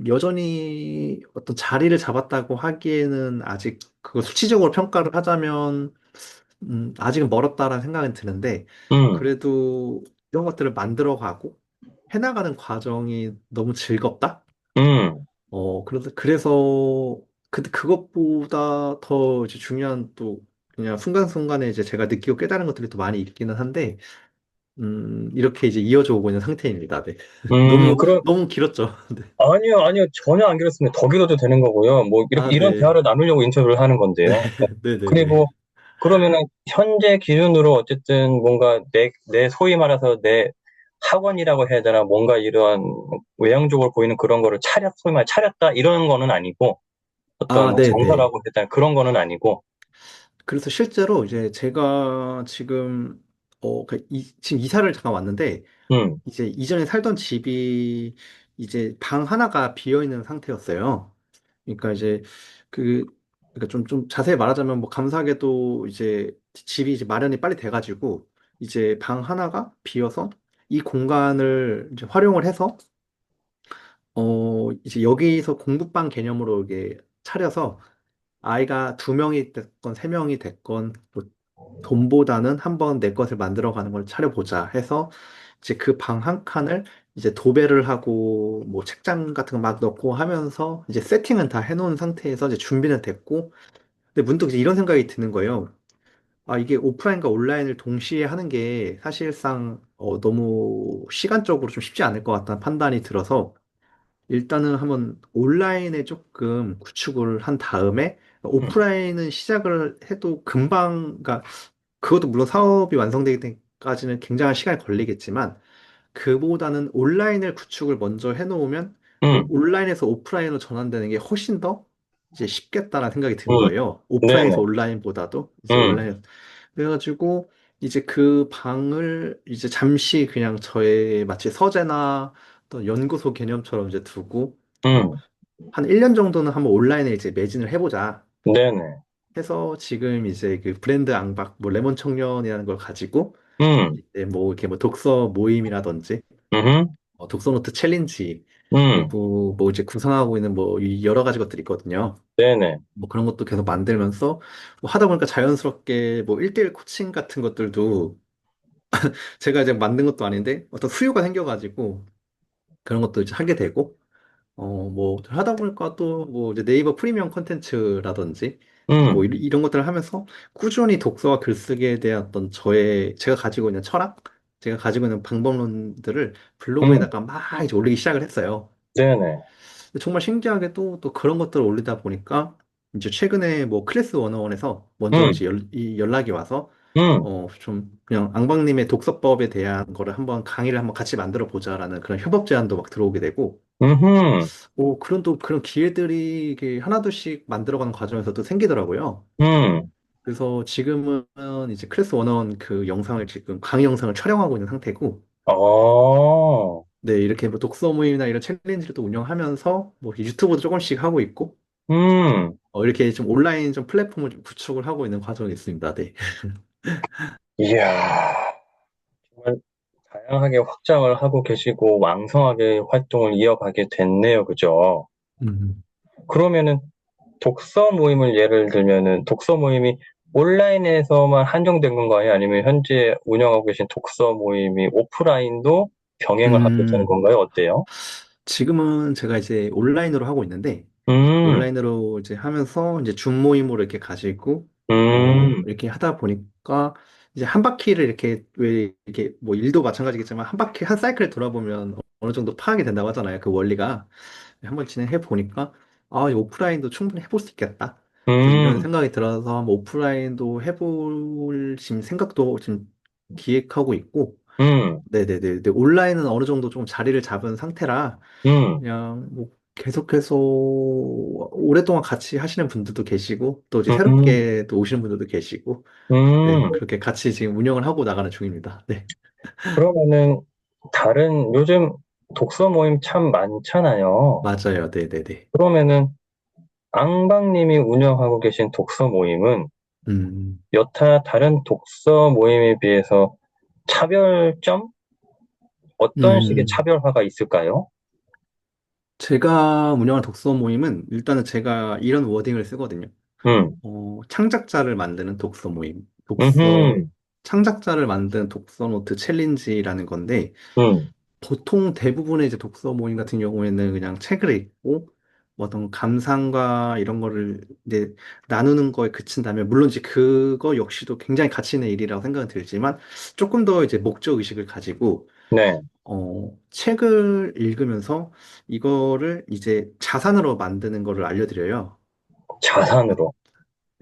여전히 어떤 자리를 잡았다고 하기에는 아직 그걸 수치적으로 평가를 하자면, 아직은 멀었다라는 생각은 드는데, 음, 그래도 이런 것들을 만들어가고 해나가는 과정이 너무 즐겁다? 음, 그래서, 그것보다 더 이제 중요한 또, 그냥 순간순간에 이제 제가 느끼고 깨달은 것들이 더 많이 있기는 한데, 이렇게 이제 이어져 오고 있는 상태입니다. 네. 너무, 그럼, 너무 길었죠. 네. 아니요, 아니요. 전혀 안 그렇습니다. 더 길어도 되는 거고요. 뭐, 아, 이런 네. 대화를 나누려고 인터뷰를 하는 네. 건데요. 네네네. 그리고, 그러면은, 현재 기준으로 어쨌든 뭔가 내 소위 말해서 내 학원이라고 해야 되나, 뭔가 이런 외형적으로 보이는 그런 거를 소위 말 차렸다? 이런 거는 아니고, 어떤 아, 뭐 네네. 정서라고 해야 되나, 그런 거는 아니고, 그래서 실제로 이제 제가 지금 지금 이사를 잠깐 왔는데 음, 이제 이전에 살던 집이 이제 방 하나가 비어 있는 상태였어요. 그러니까 이제 그 그러니까 좀 자세히 말하자면 뭐 감사하게도 이제 집이 이제 마련이 빨리 돼가지고 이제 방 하나가 비어서 이 공간을 이제 활용을 해서 이제 여기서 공부방 개념으로 이게 차려서 아이가 2명이 됐건 3명이 됐건 뭐 돈보다는 한번 내 것을 만들어가는 걸 차려보자 해서 이제 그 방 한 칸을 이제 도배를 하고 뭐 책장 같은 거 막 넣고 하면서 이제 세팅은 다 해놓은 상태에서 이제 준비는 됐고 근데 문득 이제 이런 생각이 드는 거예요. 아, 이게 오프라인과 온라인을 동시에 하는 게 사실상 너무 시간적으로 좀 쉽지 않을 것 같다는 판단이 들어서 일단은 한번 온라인에 조금 구축을 한 다음에 음, 오프라인은 시작을 해도 금방, 그러니까 그것도 물론 사업이 완성되기 때까지는 굉장한 시간이 걸리겠지만 그보다는 온라인을 구축을 먼저 해놓으면 음, 온라인에서 오프라인으로 전환되는 게 훨씬 더 이제 쉽겠다라는 생각이 든 음, 거예요. 네네, 오프라인에서 온라인보다도 이제 음, 온라인 그래가지고 이제 그 방을 이제 잠시 그냥 저의 마치 서재나 또 연구소 개념처럼 이제 두고 음, 한 1년 정도는 한번 온라인에 이제 매진을 해보자 네네, 해서 지금 이제 그 브랜드 앙박 뭐 레몬 청년이라는 걸 가지고 음, 이제 뭐 이렇게 뭐 독서 모임이라든지 음, 독서노트 챌린지 음, 그리고 뭐 이제 구상하고 있는 뭐 이 여러 가지 것들이 있거든요. 네네, 뭐 그런 것도 계속 만들면서 뭐 하다 보니까 자연스럽게 뭐 1대1 코칭 같은 것들도 제가 이제 만든 것도 아닌데 어떤 수요가 생겨가지고 그런 것도 이제 하게 되고 뭐 하다 보니까 또 뭐 이제 네이버 프리미엄 콘텐츠라든지 뭐 음, 이런 것들을 하면서 꾸준히 독서와 글쓰기에 대한 어떤 제가 가지고 있는 철학, 제가 가지고 있는 방법론들을 음, 블로그에다가 막 이제 올리기 시작을 했어요. 네네, 정말 신기하게도 또 그런 것들을 올리다 보니까 이제 최근에 뭐 클래스 101에서 먼저 음, 이제 이 연락이 와서 음, 좀 그냥 앙방님의 독서법에 대한 거를 한번 강의를 한번 같이 만들어 보자라는 그런 협업 제안도 막 들어오게 되고 음, 그런 또 그런 기회들이 이게 하나둘씩 만들어가는 과정에서 또 생기더라고요. 음, 그래서 지금은 이제 클래스 101 그 영상을 지금 강의 영상을 촬영하고 있는 상태고 어, 네, 이렇게 뭐 독서 모임이나 이런 챌린지를 또 운영하면서 뭐 유튜브도 조금씩 하고 있고 음, 이렇게 좀 온라인 좀 플랫폼을 좀 구축을 하고 있는 과정이 있습니다. 네. 이야, 정말 다양하게 확장을 하고 계시고 왕성하게 활동을 이어가게 됐네요, 그죠? 음. 그러면은 독서 모임을 예를 들면은 독서 모임이 온라인에서만 한정된 건가요? 아니면 현재 운영하고 계신 독서 모임이 오프라인도 병행을 하고 있는 음, 건가요? 어때요? 지금은 제가 이제 온라인으로 하고 있는데, 음, 온라인으로 이제 하면서 이제 줌 모임으로 이렇게 가지고, 음, 이렇게 하다 보니까 이제 한 바퀴를 이렇게 왜 이렇게 뭐 일도 마찬가지겠지만 한 바퀴 한 사이클을 돌아보면 어느 정도 파악이 된다고 하잖아요. 그 원리가. 한번 진행해 보니까 이 오프라인도 충분히 해볼 수 있겠다. 그래서 이런 음, 생각이 들어서 한번 오프라인도 해볼 지금 생각도 지금 기획하고 있고, 음, 네네네. 근데 온라인은 어느 정도 좀 자리를 잡은 상태라 음, 그냥 뭐 계속해서 오랫동안 같이 하시는 분들도 계시고 또 이제 음, 새롭게 또 오시는 분들도 계시고 네, 음. 그렇게 같이 지금 운영을 하고 나가는 중입니다. 네. 그러면은 다른 요즘 독서 모임 참 많잖아요. 맞아요. 네네네. 그러면은 앙방님이 운영하고 계신 독서 모임은 음, 여타 다른 독서 모임에 비해서 차별점? 어떤 식의 음, 차별화가 있을까요? 제가 운영하는 독서 모임은 일단은 제가 이런 워딩을 쓰거든요. 음, 창작자를 만드는 독서 모임. 음, 창작자를 만드는 독서 노트 챌린지라는 건데, 음, 보통 대부분의 이제 독서 모임 같은 경우에는 그냥 책을 읽고 뭐 어떤 감상과 이런 거를 이제 나누는 거에 그친다면 물론 이제 그거 역시도 굉장히 가치 있는 일이라고 생각은 들지만 조금 더 이제 목적 의식을 가지고 네, 책을 읽으면서 이거를 이제 자산으로 만드는 거를 알려드려요. 자산으로.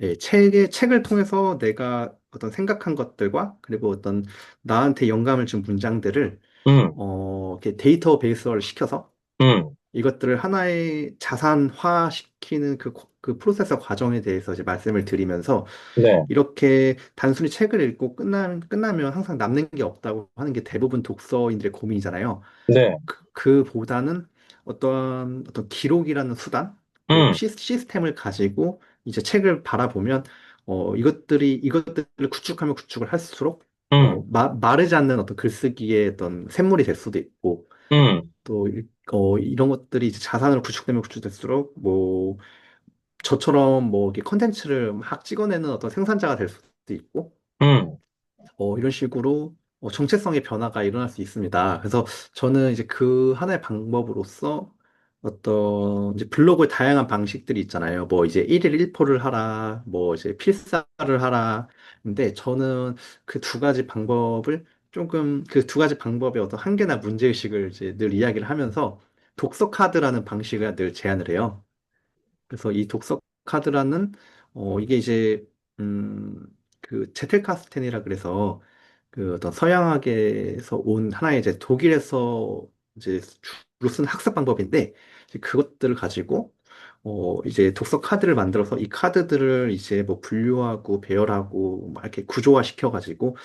예, 책을 통해서 내가 어떤 생각한 것들과 그리고 어떤 나한테 영감을 준 문장들을 음, 이렇게 데이터베이스화를 시켜서 음, 이것들을 하나의 자산화 시키는 그 프로세서 과정에 대해서 이제 말씀을 드리면서 네, 이렇게 단순히 책을 읽고 끝나면 항상 남는 게 없다고 하는 게 대부분 독서인들의 고민이잖아요. 네, 그보다는 어떤 기록이라는 수단, 그리고 음, 시스템을 가지고 이제 책을 바라보면, 이것들을 구축하면 구축을 할수록, 음, 마르지 않는 어떤 글쓰기의 어떤 샘물이 될 수도 있고, 음, 또, 이런 것들이 이제 자산으로 구축되면 구축될수록, 뭐, 저처럼 뭐, 이렇게 컨텐츠를 막 찍어내는 어떤 생산자가 될 수도 있고, 음, 이런 식으로 정체성의 변화가 일어날 수 있습니다. 그래서 저는 이제 그 하나의 방법으로서 어떤 이제 블로그의 다양한 방식들이 있잖아요. 뭐 이제 1일 1포를 하라, 뭐 이제 필사를 하라. 근데 저는 그 두 가지 방법을 조금 그 두 가지 방법의 어떤 한계나 문제의식을 이제 늘 이야기를 하면서 독서 카드라는 방식을 늘 제안을 해요. 그래서 이 독서 카드라는 이게 이제 음, 그 제텔카스텐이라 그래서 그 어떤 서양학에서 온 하나의 이제 독일에서 이제 주로 쓰는 학습 방법인데 이제 그것들을 가지고 이제 독서 카드를 만들어서 이 카드들을 이제 뭐 분류하고 배열하고 막 이렇게 구조화시켜 가지고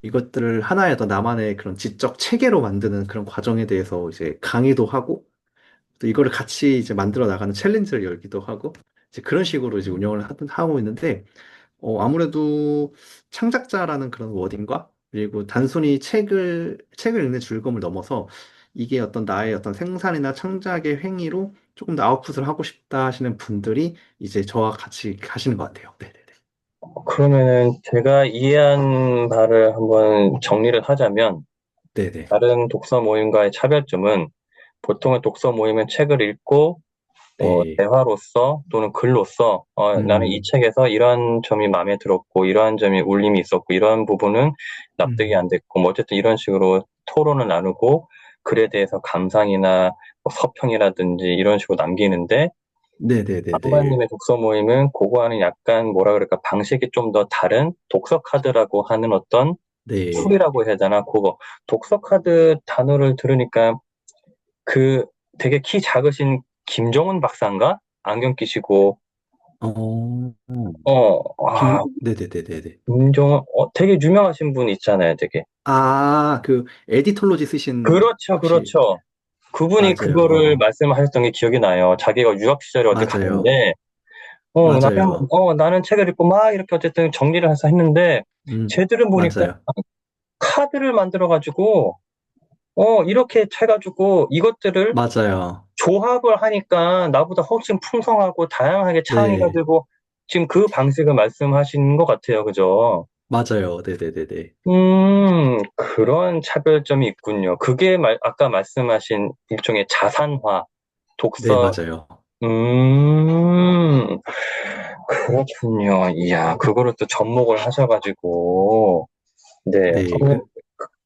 이것들을 하나의 어떤 나만의 그런 지적 체계로 만드는 그런 과정에 대해서 이제 강의도 하고 또 이거를 같이 이제 만들어 나가는 챌린지를 열기도 하고 이제 그런 식으로 이제 운영을 하고 있는데 아무래도 창작자라는 그런 워딩과 그리고 단순히 책을 읽는 즐거움을 넘어서 이게 어떤 나의 어떤 생산이나 창작의 행위로 조금 더 아웃풋을 하고 싶다 하시는 분들이 이제 저와 같이 가시는 것 같아요. 네네네. 그러면은 제가 이해한 바를 한번 정리를 하자면 네네. 다른 독서 모임과의 차별점은 보통은 독서 모임은 책을 읽고 네. 대화로서 또는 글로써 나는 이 음, 책에서 이러한 점이 마음에 들었고 이러한 점이 울림이 있었고 이러한 부분은 납득이 음, 안 됐고 뭐 어쨌든 이런 식으로 토론을 나누고 글에 대해서 감상이나 뭐 서평이라든지 이런 식으로 남기는데 네네네네. 한반님의 독서 모임은 그거와는 약간 뭐라 그럴까 방식이 좀 더 다른 독서 카드라고 하는 어떤 네. 툴이라고 해야 되나 그거 독서 카드 단어를 들으니까 그 되게 키 작으신 김정은 박사인가? 안경 끼시고 어, 아, 네네네네네. 김정은 되게 유명하신 분 있잖아요, 되게. 아, 그 에디톨로지 쓰신 그렇죠, 혹시 그렇죠. 그분이 맞아요. 그거를 말씀하셨던 게 기억이 나요. 자기가 유학 시절에 어디 맞아요. 갔는데 맞아요. 나는 책을 읽고 막 이렇게 어쨌든 정리를 해서 했는데 쟤들은 보니까 맞아요. 카드를 만들어 가지고 이렇게 해 가지고 이것들을 맞아요. 조합을 하니까 나보다 훨씬 풍성하고 다양하게 창의가 네. 되고 지금 그 방식을 말씀하신 것 같아요. 그죠? 맞아요. 네네네네. 그런 차별점이 있군요. 그게 아까 말씀하신 일종의 자산화, 네, 독서, 맞아요. 음, 그렇군요. 이야, 그거를 또 접목을 하셔가지고, 네. 네. 그러면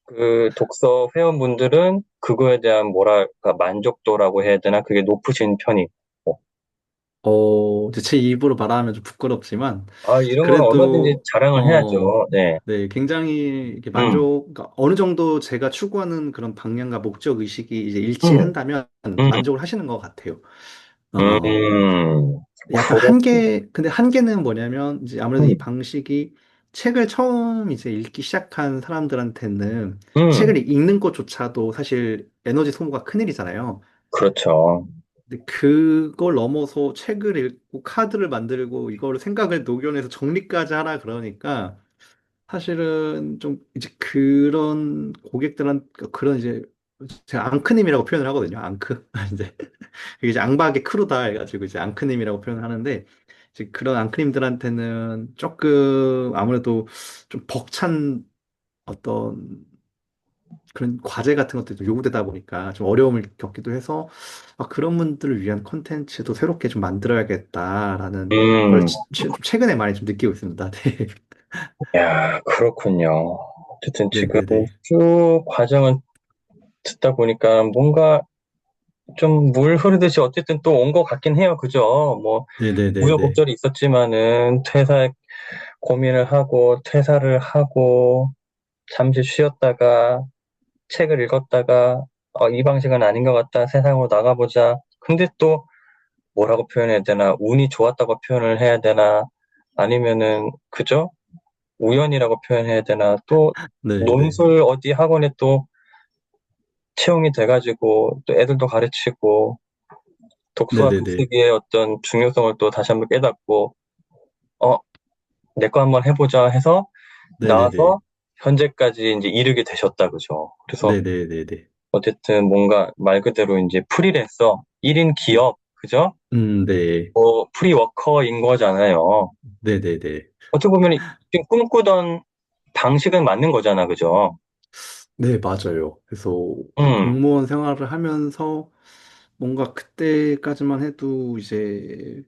그 독서 회원분들은 그거에 대한 뭐랄까, 만족도라고 해야 되나? 그게 높으신 편이고. 이제 제 입으로 말하면 좀 부끄럽지만, 이런 건 얼마든지 그래도, 자랑을 해야죠. 네. 네, 굉장히 이렇게 음, 그러니까 어느 정도 제가 추구하는 그런 방향과 목적 의식이 이제 음, 일치한다면 음, 만족을 하시는 것 같아요. 어, 음, 약간 근데 한계는 뭐냐면, 이제 아무래도 이 음, 방식이 책을 처음 이제 읽기 시작한 사람들한테는 음, 책을 읽는 것조차도 사실 에너지 소모가 큰일이잖아요. 그렇죠. 근데 그걸 넘어서 책을 읽고 카드를 만들고 이거를 생각을 녹여내서 정리까지 하라 그러니까 사실은 좀 이제 그런 고객들한 그런 이제 제가 앙크님이라고 표현을 하거든요. 앙크. 이제 그게 이제 앙박의 크루다 해가지고 이제 앙크님이라고 표현을 하는데 이제 그런 앙크님들한테는 조금 아무래도 좀 벅찬 어떤 그런 과제 같은 것들이 좀 요구되다 보니까 좀 어려움을 겪기도 해서 그런 분들을 위한 콘텐츠도 새롭게 좀 만들어야겠다라는 걸 음, 좀 최근에 많이 좀 느끼고 있습니다. 네. 야, 그렇군요. 어쨌든 지금 네네네. 쭉 과정을 듣다 보니까 뭔가 좀 물 흐르듯이 어쨌든 또 온 것 같긴 해요. 그죠? 뭐, 네네네네. 우여곡절이 있었지만은 퇴사 고민을 하고 퇴사를 하고 잠시 쉬었다가 책을 읽었다가 이 방식은 아닌 것 같다. 세상으로 나가보자. 근데 또 뭐라고 표현해야 되나? 운이 좋았다고 표현을 해야 되나? 아니면은 그죠? 우연이라고 표현해야 되나? 또 네네. 논술 어디 학원에 또 채용이 돼가지고 또 애들도 가르치고 독서와 네네네. 글쓰기의 어떤 중요성을 또 다시 한번 깨닫고 어, 내 거 한번 해보자 해서 네네네. 나와서 현재까지 이제 이르게 되셨다 그죠? 그래서 네네네네. 어쨌든 뭔가 말 그대로 이제 프리랜서 1인 기업 그죠? 네. 뭐 프리워커인 거잖아요. 네네네. 어떻게 보면 지금 꿈꾸던 방식은 맞는 거잖아, 그죠? 네, 맞아요. 그래서 음, 공무원 생활을 하면서 뭔가 그때까지만 해도 이제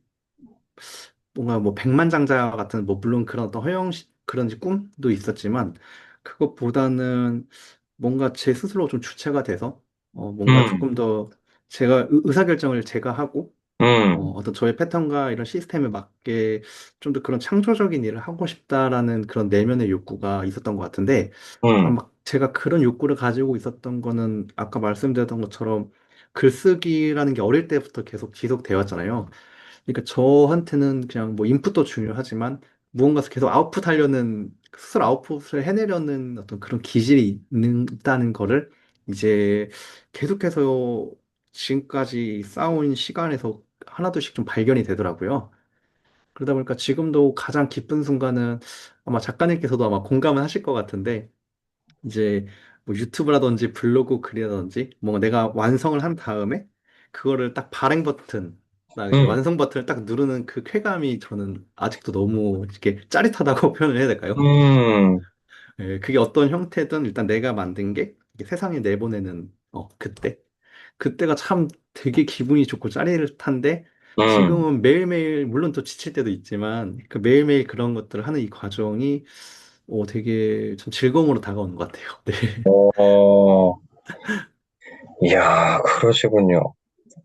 뭔가 뭐 백만장자 같은 뭐 물론 그런 어떤 그런 이제 꿈도 있었지만 그것보다는 뭔가 제 스스로 좀 주체가 돼서 뭔가 음, 조금 더 제가 의사결정을 제가 하고 음, 어떤 저의 패턴과 이런 시스템에 맞게 좀 더 그런 창조적인 일을 하고 싶다라는 그런 내면의 욕구가 있었던 것 같은데, 음, 아마 제가 그런 욕구를 가지고 있었던 거는 아까 말씀드렸던 것처럼 글쓰기라는 게 어릴 때부터 계속 지속되어 왔잖아요. 그러니까 저한테는 그냥 뭐 인풋도 중요하지만 무언가 계속 아웃풋하려는, 스스로 아웃풋을 해내려는 어떤 그런 기질이 있다는 거를 이제 계속해서 지금까지 쌓아온 시간에서 하나둘씩 좀 발견이 되더라고요. 그러다 보니까 지금도 가장 기쁜 순간은 아마 작가님께서도 아마 공감을 하실 것 같은데, 이제 뭐 유튜브라든지 블로그 글이라든지 뭔가 내가 완성을 한 다음에 그거를 딱 발행 버튼, 딱 이제 음, 완성 버튼을 딱 누르는 그 쾌감이 저는 아직도 너무 이렇게 짜릿하다고 표현을 해야 될까요? 음, 예, 그게 어떤 형태든 일단 내가 만든 게 이게 세상에 내보내는 그때가 참 되게 기분이 좋고 짜릿한데, 음. 지금은 매일매일 물론 또 지칠 때도 있지만 그 매일매일 그런 것들을 하는 이 과정이 되게 좀 즐거움으로 다가오는 것 같아요. 네. 어, 이야, 그러시군요.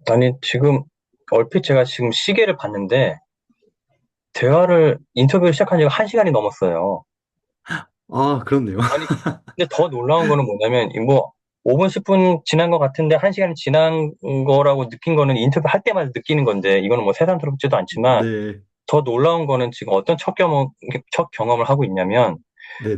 아니, 지금, 얼핏 제가 지금 시계를 봤는데, 인터뷰를 시작한 지가 1시간이 넘었어요. 아, 그렇네요. 아니, 근데 더 놀라운 거는 뭐냐면, 뭐, 5분, 10분 지난 것 같은데, 1시간이 지난 거라고 느낀 거는 인터뷰 할 때마다 느끼는 건데, 이거는 뭐 새삼스럽지도 않지만, 네, 더 놀라운 거는 지금 어떤 첫 경험을 하고 있냐면,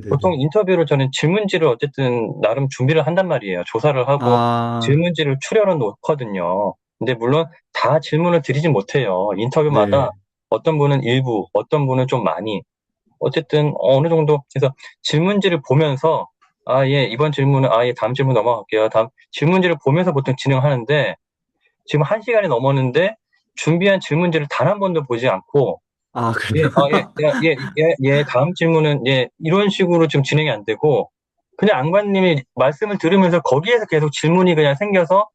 보통 네네네. 인터뷰를 저는 질문지를 어쨌든 나름 준비를 한단 말이에요. 조사를 하고 아, 질문지를 추려는 놓거든요. 근데 물론 다 질문을 드리진 못해요. 인터뷰마다 네. 어떤 분은 일부, 어떤 분은 좀 많이. 어쨌든 어느 정도 해서 질문지를 보면서 아, 예, 이번 질문은 예, 다음 질문 넘어갈게요. 다음 질문지를 보면서 보통 진행하는데 지금 1시간이 넘었는데 준비한 질문지를 단 한 번도 보지 않고 아, 예, 그래요? 다음 질문은, 이런 식으로 지금 진행이 안 되고, 그냥 안관님이 말씀을 들으면서 거기에서 계속 질문이 그냥 생겨서,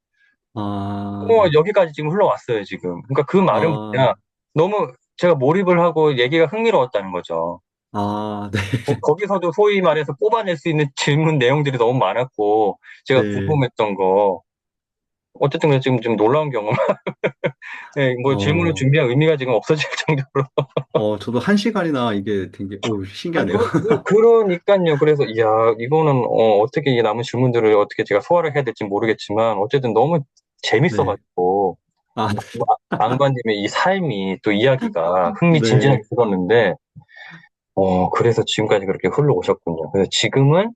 아, 여기까지 지금 흘러왔어요, 지금. 그러니까 그 말은 뭐냐. 아, 너무 제가 몰입을 하고 얘기가 흥미로웠다는 거죠. 아, 네, 거기서도 소위 말해서 뽑아낼 수 있는 질문 내용들이 너무 많았고, 제가 네. 궁금했던 거. 어쨌든 지금 좀 놀라운 경험. 예, 뭐 질문을 어, 준비한 의미가 지금 없어질 정도로. 저도 한 시간이나 이게 되게, 아, 신기하네요. 그러니까요. 그래서, 이야, 이거는, 어떻게 이 남은 질문들을 어떻게 제가 소화를 해야 될지 모르겠지만, 어쨌든 너무 네. 재밌어가지고, 아, 안관님의 이 삶이 또 이야기가 흥미진진하게 네. 들었는데, 그래서 지금까지 그렇게 흘러오셨군요. 그래서 지금은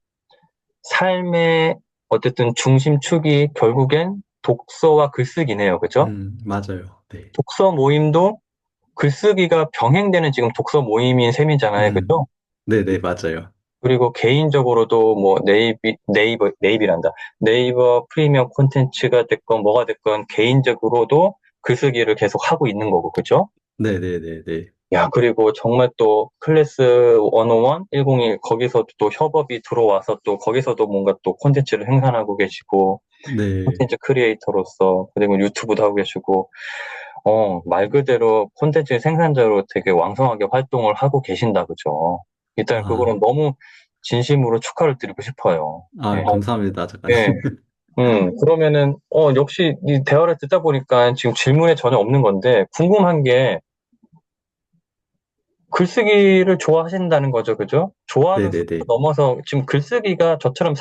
삶의 어쨌든 중심축이 결국엔 독서와 글쓰기네요. 그죠? 맞아요. 네. 독서 모임도 글쓰기가 병행되는 지금 독서 모임인 셈이잖아요. 음, 그죠? 네네, 맞아요. 그리고 개인적으로도 뭐 네이버란다. 네이버 프리미엄 콘텐츠가 됐건 뭐가 됐건 개인적으로도 글쓰기를 계속 하고 있는 거고, 그죠? 네네네네. 야, 그리고 정말 또 클래스 101, 101 거기서도 또 협업이 들어와서 또 거기서도 뭔가 또 콘텐츠를 생산하고 계시고, 네. 콘텐츠 크리에이터로서, 그리고 유튜브도 하고 계시고, 말 그대로 콘텐츠 생산자로 되게 왕성하게 활동을 하고 계신다, 그죠? 일단 아, 그거는 너무 진심으로 축하를 드리고 싶어요. 예. 감사합니다, 작가님. 예. 그러면은, 역시 이 대화를 듣다 보니까 지금 질문에 전혀 없는 건데, 궁금한 게, 글쓰기를 좋아하신다는 거죠, 그죠? 좋아하는 숫자 네네네. 넘어서 지금 글쓰기가 저처럼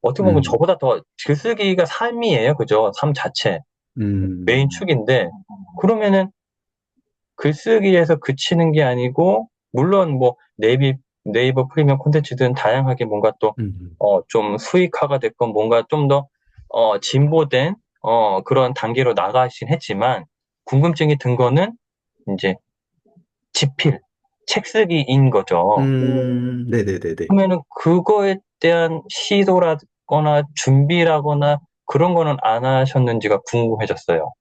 어떻게 보면 음, 저보다 더 글쓰기가 삶이에요, 그죠? 삶 자체. 메인 음, 축인데, 그러면은 글쓰기에서 그치는 게 아니고, 물론 뭐, 네이버 프리미엄 콘텐츠든 다양하게 뭔가 또, 음, 좀 수익화가 됐건 뭔가 좀 더, 진보된, 그런 단계로 나가긴 했지만, 궁금증이 든 거는 이제 집필, 책 쓰기인 거죠. 네네네네. 그러면은 그거에 대한 시도라거나 준비라거나 그런 거는 안 하셨는지가 궁금해졌어요.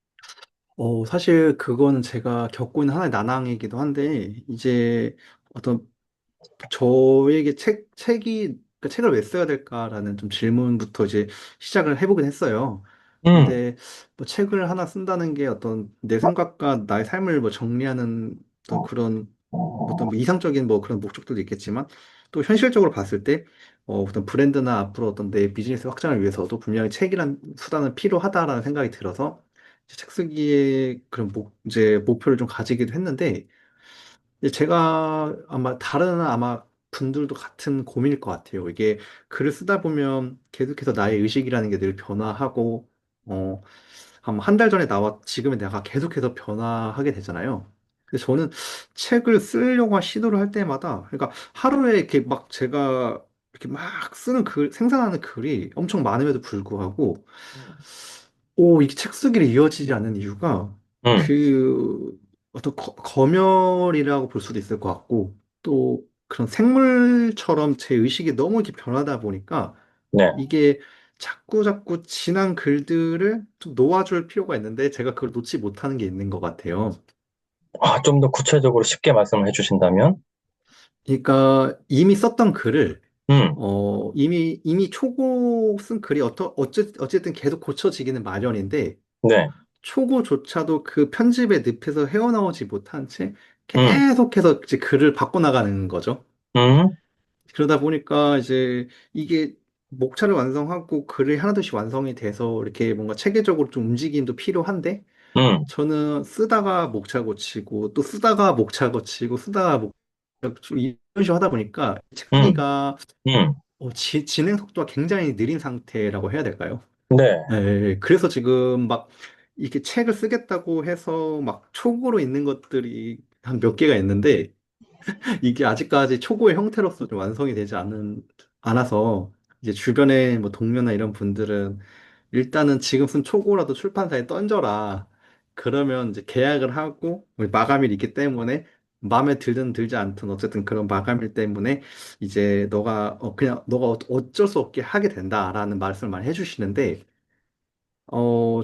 사실 그거는 제가 겪고 있는 하나의 난항이기도 한데, 이제 어떤 저에게 그러니까 책을 왜 써야 될까라는 좀 질문부터 이제 시작을 해보긴 했어요. 음, 근데 뭐 책을 하나 쓴다는 게 어떤 내 생각과 나의 삶을 뭐 정리하는 어떤 그런 어떤 뭐 이상적인 뭐 그런 목적들도 있겠지만, 또 현실적으로 봤을 때 어떤 브랜드나 앞으로 어떤 내 비즈니스 확장을 위해서도 분명히 책이란 수단은 필요하다라는 생각이 들어서 이제 책 쓰기에 그런 이제 목표를 좀 가지기도 했는데 이제 제가 아마 다른 아마 분들도 같은 고민일 것 같아요. 이게 글을 쓰다 보면 계속해서 나의 의식이라는 게 늘 변화하고 어, 한 달 전에 나와 지금의 내가 계속해서 변화하게 되잖아요. 근데 저는 책을 쓰려고 시도를 할 때마다, 그러니까 하루에 이렇게 막 제가 이렇게 막 쓰는 생산하는 글이 엄청 많음에도 불구하고, 이게 책 쓰기를 이어지지 않는 이유가 음, 그 어떤 검열이라고 볼 수도 있을 것 같고, 또 그런 생물처럼 제 의식이 너무 이렇게 변하다 보니까 네. 이게 자꾸 자꾸 지난 글들을 좀 놓아줄 필요가 있는데 제가 그걸 놓지 못하는 게 있는 것 같아요. 아, 좀 더 구체적으로 쉽게 말씀을 해주신다면? 그러니까 이미 썼던 글을 음, 이미 초고 쓴 글이 어쨌든 계속 고쳐지기는 마련인데 네. 초고조차도 그 편집의 늪에서 헤어나오지 못한 채 음, 계속해서 이제 글을 바꿔나가는 거죠. 음, 그러다 보니까 이제 이게 목차를 완성하고 글이 하나둘씩 완성이 돼서 이렇게 뭔가 체계적으로 좀 움직임도 필요한데 음, 저는 쓰다가 목차 고치고 또 쓰다가 목차 고치고 쓰다가 목차 고치고 이런 식으로 하다 보니까 음, 책쓰기가 음, 진행 속도가 굉장히 느린 상태라고 해야 될까요? 네. 네, 그래서 지금 막 이렇게 책을 쓰겠다고 해서 막 초고로 있는 것들이 한 몇 개가 있는데 이게 아직까지 초고의 형태로서 좀 완성이 되지 않아서 이제 주변에 뭐 동료나 이런 분들은 일단은 지금 쓴 초고라도 출판사에 던져라. 그러면 이제 계약을 하고 우리 마감일이 있기 때문에 마음에 들든 들지 않든 어쨌든 그런 마감일 때문에 이제 그냥 너가 어쩔 수 없게 하게 된다라는 말씀을 많이 해주시는데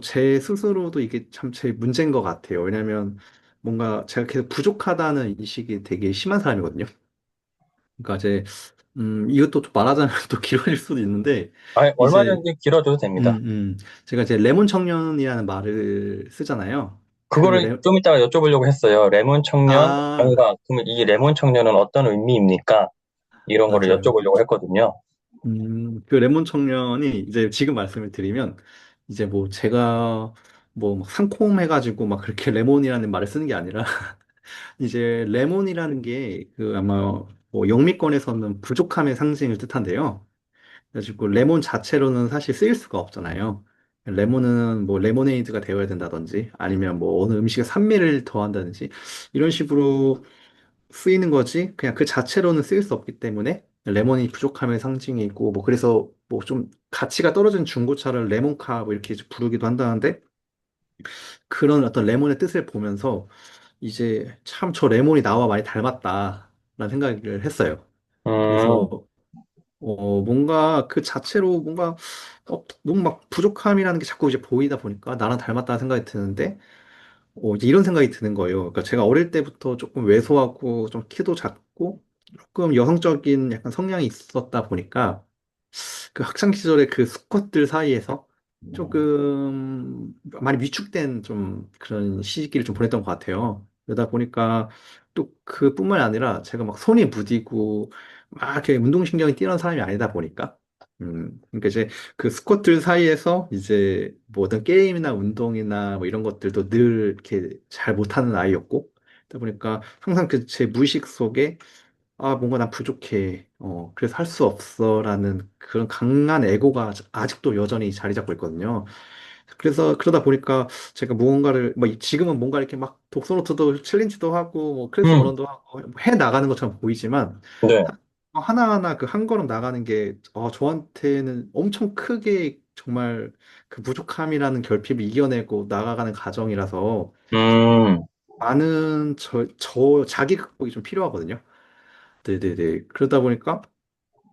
제 스스로도 이게 참 제 문제인 것 같아요. 왜냐면 뭔가 제가 계속 부족하다는 인식이 되게 심한 사람이거든요. 그러니까 이제 이것도 좀 말하자면 또 길어질 수도 있는데 아, 이제 얼마든지 길어져도 됩니다. 제가 이제 레몬 청년이라는 말을 쓰잖아요. 그 그거를 좀 이따가 여쭤보려고 했어요. 레몬 청년, 아, 경과. 그러면 이 레몬 청년은 어떤 의미입니까? 이런 거를 맞아요. 여쭤보려고 했거든요. 그 레몬 청년이 이제 지금 말씀을 드리면 이제 뭐 제가 뭐 막 상콤해가지고 막 그렇게 레몬이라는 말을 쓰는 게 아니라 이제 레몬이라는 게 그 아마 뭐 영미권에서는 부족함의 상징을 뜻한데요. 그래가지고 레몬 자체로는 사실 쓰일 수가 없잖아요. 레몬은 뭐 레모네이드가 되어야 된다든지 아니면 뭐 어느 음식에 산미를 더한다든지 이런 식으로 쓰이는 거지 그냥 그 자체로는 쓰일 수 없기 때문에 레몬이 부족함의 상징이고 뭐 그래서 뭐 좀 가치가 떨어진 중고차를 레몬카 뭐 이렇게 부르기도 한다는데 그런 어떤 레몬의 뜻을 보면서 이제 참 저 레몬이 나와 많이 닮았다라는 생각을 했어요. 음, 그래서 뭔가 그 자체로 뭔가 너무 막 부족함이라는 게 자꾸 이제 보이다 보니까 나랑 닮았다는 생각이 드는데 이제 이런 생각이 드는 거예요. 그러니까 제가 어릴 때부터 조금 왜소하고 좀 키도 작고 조금 여성적인 약간 성향이 있었다 보니까 그 학창 시절에 그 수컷들 사이에서 조금 많이 위축된 좀 그런 시기를 좀 보냈던 것 같아요. 그러다 보니까 또 그뿐만 아니라 제가 막 손이 무디고 막 이렇게 운동신경이 뛰어난 사람이 아니다 보니까 그러니까 이제 그 스쿼트들 사이에서 이제 뭐 어떤 게임이나 운동이나 뭐 이런 것들도 늘 이렇게 잘 못하는 아이였고 그러다 보니까 항상 그 제 무의식 속에 뭔가 난 부족해. 그래서 할 수 없어라는 그런 강한 에고가 아직도 여전히 자리 잡고 있거든요. 그래서 그러다 보니까 제가 무언가를 뭐 지금은 뭔가 이렇게 막 독서노트도 챌린지도 하고 뭐 클래스 음, 원원도 하고 해 나가는 것처럼 보이지만 네. 하나하나 그 한 걸음 나가는 게 저한테는 엄청 크게 정말 그 부족함이라는 결핍을 이겨내고 나아가는 과정이라서 음, 많은 자기 극복이 좀 필요하거든요. 네네네. 그러다 보니까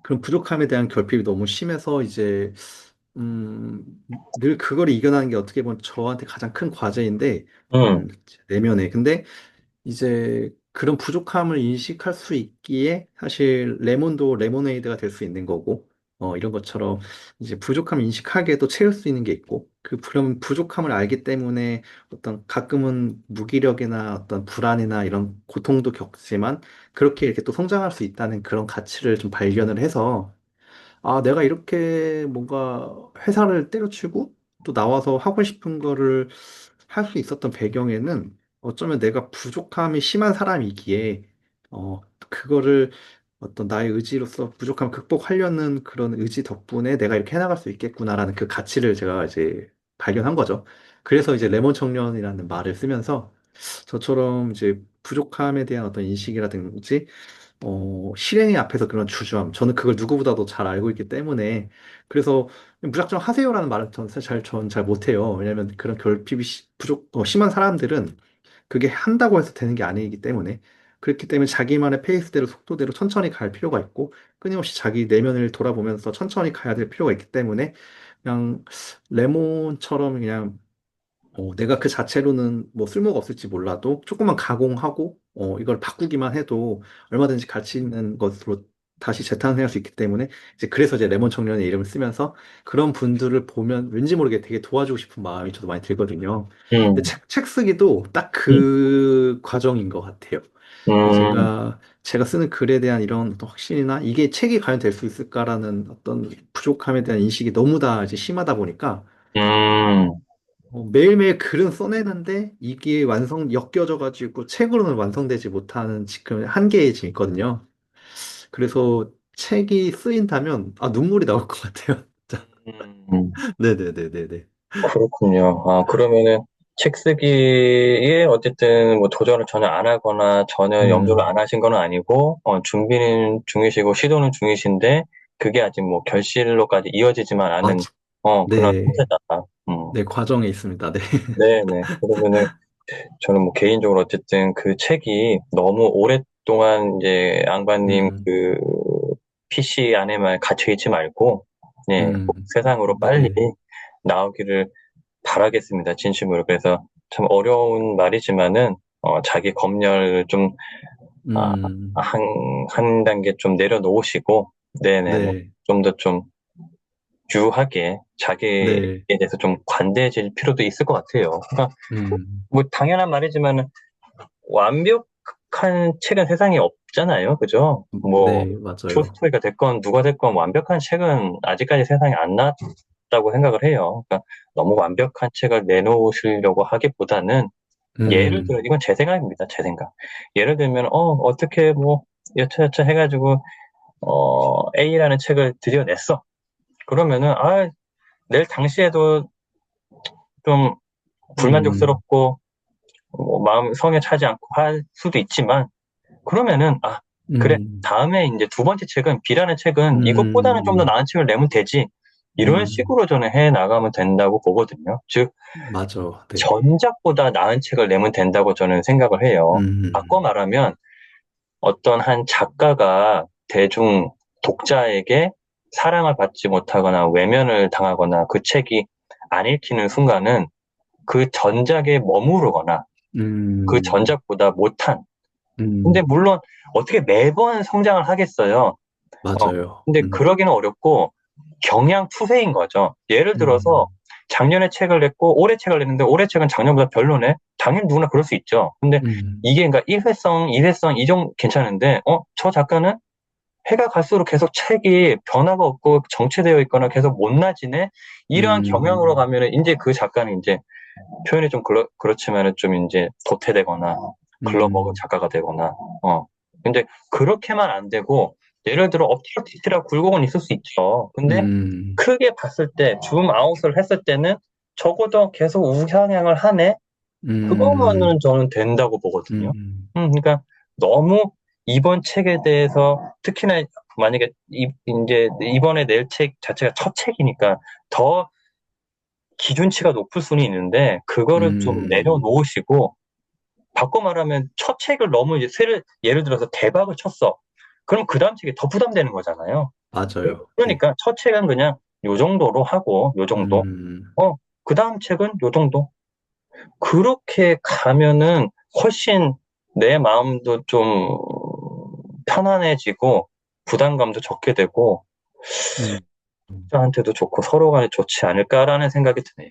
그런 부족함에 대한 결핍이 너무 심해서 이제 음, 늘 그걸 이겨나는 게 어떻게 보면 저한테 가장 큰 과제인데 음, 내면에 근데 이제 그런 부족함을 인식할 수 있기에 사실 레몬도 레모네이드가 될 수 있는 거고 이런 것처럼 이제 부족함 인식하게도 채울 수 있는 게 있고, 그런 부족함을 알기 때문에 어떤 가끔은 무기력이나 어떤 불안이나 이런 고통도 겪지만, 그렇게 이렇게 또 성장할 수 있다는 그런 가치를 좀 발견을 해서, 아, 내가 이렇게 뭔가 회사를 때려치고 또 나와서 하고 싶은 거를 할 수 있었던 배경에는 어쩌면 내가 부족함이 심한 사람이기에, 그거를 어떤 나의 의지로서 부족함을 극복하려는 그런 의지 덕분에 내가 이렇게 해나갈 수 있겠구나라는 그 가치를 제가 이제 발견한 거죠. 그래서 이제 레몬 청년이라는 말을 쓰면서 저처럼 이제 부족함에 대한 어떤 인식이라든지 실행의 앞에서 그런 주저함. 저는 그걸 누구보다도 잘 알고 있기 때문에. 그래서 무작정 하세요라는 말은 전 잘 못해요. 왜냐면 그런 결핍이 심한 사람들은 그게 한다고 해서 되는 게 아니기 때문에. 그렇기 때문에 자기만의 페이스대로 속도대로 천천히 갈 필요가 있고, 끊임없이 자기 내면을 돌아보면서 천천히 가야 될 필요가 있기 때문에, 그냥 레몬처럼 그냥 내가 그 자체로는 뭐 쓸모가 없을지 몰라도 조금만 가공하고 이걸 바꾸기만 해도 얼마든지 가치 있는 것으로 다시 재탄생할 수 있기 때문에 이제 그래서 이제 레몬 청년의 이름을 쓰면서 그런 분들을 보면 왠지 모르게 되게 도와주고 싶은 마음이 저도 많이 들거든요. 근데 음, 책 쓰기도 딱 음, 그 과정인 것 같아요. 음, 제가 쓰는 글에 대한 이런 어떤 확신이나 이게 책이 과연 될 수 있을까라는 어떤 부족함에 대한 인식이 너무 다 이제 심하다 보니까 음, 매일매일 글은 써내는데 이게 엮여져가지고 책으로는 완성되지 못하는 지금 한계에 지금 있거든요. 그래서 책이 쓰인다면 눈물이 나올 것 같아요. 진짜. 음. 네네네네네. 그렇군요. 아, 그러면은 책 쓰기에 어쨌든 뭐 도전을 전혀 안 하거나 전혀 염두를 음, 안 하신 건 아니고, 준비는 중이시고 시도는 중이신데, 그게 아직 뭐 결실로까지 이어지지만 아, 않은, 그런 네, 상태다. 네, 과정에 있습니다. 네. 네네. 그러면은 저는 뭐 개인적으로 어쨌든 그 책이 너무 오랫동안 이제 앙바님 음, 그 PC 안에만 갇혀 있지 말고, 네, 세상으로 빨리 네, 나오기를 바라겠습니다. 진심으로. 그래서 참 어려운 말이지만은, 자기 검열을 좀, 아, 음, 한 단계 좀 내려놓으시고, 네네네. 네, 좀 더 좀 유하게 자기에 네, 대해서 좀 관대해질 필요도 있을 것 같아요. 그러니까 음, 뭐 당연한 말이지만은 완벽한 책은 세상에 없잖아요. 그죠? 뭐, 네, 맞아요. 톨스토이가 됐건 누가 됐건 완벽한 책은 아직까지 세상에 안 나왔다고 생각을 해요. 그러니까 너무 완벽한 책을 내놓으시려고 하기보다는 예를 들어, 음, 이건 제 생각입니다. 제 생각. 예를 들면, 어떻게 뭐, 여차여차 해가지고, A라는 책을 드디어 냈어. 그러면은, 낼 당시에도 좀 음, 불만족스럽고, 뭐 마음 성에 차지 않고 할 수도 있지만, 그러면은, 그래. 음, 다음에 이제 두 번째 책은, B라는 책은 이것보다는 좀 더 음, 나은 책을 내면 되지. 이런 음, 식으로 저는 해 나가면 된다고 보거든요. 즉, 맞아. 네. 전작보다 나은 책을 내면 된다고 저는 생각을 해요. 바꿔 음, 말하면, 어떤 한 작가가 대중 독자에게 사랑을 받지 못하거나 외면을 당하거나 그 책이 안 읽히는 순간은 그 전작에 머무르거나 그 음, 전작보다 못한, 근데 음, 물론 어떻게 매번 성장을 하겠어요. 맞아요. 근데 그러기는 어렵고 경향투세인 거죠. 예를 들어서 음, 작년에 책을 냈고 올해 책을 냈는데 올해 책은 작년보다 별로네. 당연히 누구나 그럴 수 있죠. 근데 음, 이게 그러니까 1회성, 2회성 이 정도 괜찮은데 저 작가는 해가 갈수록 계속 책이 변화가 없고 정체되어 있거나 계속 못나지네. 이러한 경향으로 음, 가면은 이제 그 작가는 이제 표현이 좀 그렇지만은 좀 이제 도태되거나 글러먹은 음, 작가가 되거나 근데 그렇게만 안 되고 예를 들어 엎티락뒤티락 굴곡은 있을 수 있죠. 근데 음, 크게 봤을 때 줌 아웃을 했을 때는 적어도 계속 우상향을 하네. 그거만은 음, 저는 된다고 보거든요. 음, 그러니까 너무 이번 책에 대해서 특히나 만약에 이제 이번에 낼 책 자체가 첫 책이니까 더 기준치가 높을 수는 있는데 그거를 좀 음, 내려놓으시고 바꿔 말하면 첫 책을 너무 이제 예를 들어서 대박을 쳤어. 그럼 그 다음 책이 더 부담되는 거잖아요. 맞아요. 네. 그러니까 첫 책은 그냥 요 정도로 하고 요 정도. 음, 그 다음 책은 요 정도. 그렇게 가면은 훨씬 내 마음도 좀 편안해지고 부담감도 적게 되고 음. 저한테도 좋고 서로 간에 좋지 않을까라는 생각이 드네요.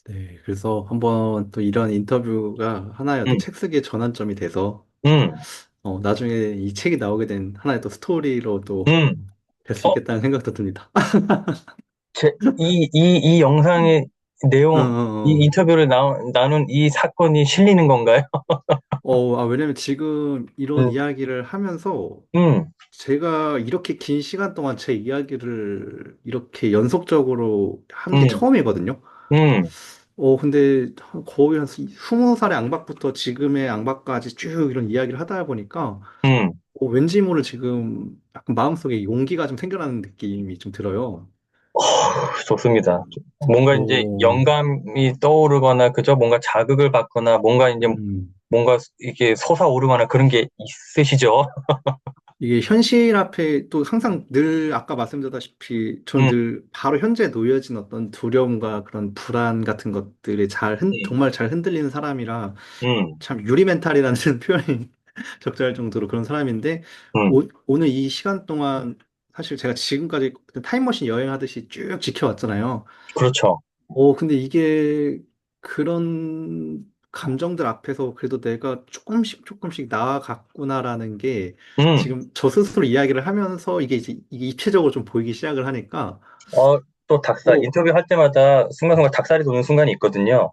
네, 그래서 한번 또 이런 인터뷰가 하나의 음, 어떤 책 쓰기의 전환점이 돼서 음, 나중에 이 책이 나오게 된 하나의 또 스토리로 또 음. 될 수 어, 있겠다는 생각도 듭니다. 이 영상의 어, 내용, 이 어, 인터뷰를 나눈 이 사건이 실리는 건가요? 왜냐면 지금 이런 음, 이야기를 하면서 음, 제가 이렇게 긴 시간 동안 제 이야기를 이렇게 연속적으로 한 게 음, 처음이거든요. 음, 근데 거의 한 20살의 앙박부터 지금의 앙박까지 쭉 이런 이야기를 하다 보니까 음. 왠지 모를 지금 약간 마음속에 용기가 좀 생겨나는 느낌이 좀 들어요. 좋습니다. 뭔가 이제 어, 영감이 떠오르거나, 그죠? 뭔가 자극을 받거나, 뭔가 이제, 음, 뭔가 이게 솟아오르거나 그런 게 있으시죠? 이게 현실 앞에 또 항상 늘 아까 말씀드렸다시피 전 음, 늘 바로 현재에 놓여진 어떤 두려움과 그런 불안 같은 것들이 음, 정말 잘 흔들리는 사람이라 음, 참 유리멘탈이라는 표현이 적절할 정도로 그런 사람인데 음. 오늘 이 시간 동안 사실 제가 지금까지 타임머신 여행하듯이 쭉 지켜왔잖아요. 그렇죠. 근데 이게 그런 감정들 앞에서 그래도 내가 조금씩 조금씩 나아갔구나라는 게 음. 지금 저 스스로 이야기를 하면서 이게 이제 이게 입체적으로 좀 보이기 시작을 하니까 또 닭살, 어, 인터뷰 할 때마다 순간순간 닭살이 돋는 순간이 있거든요.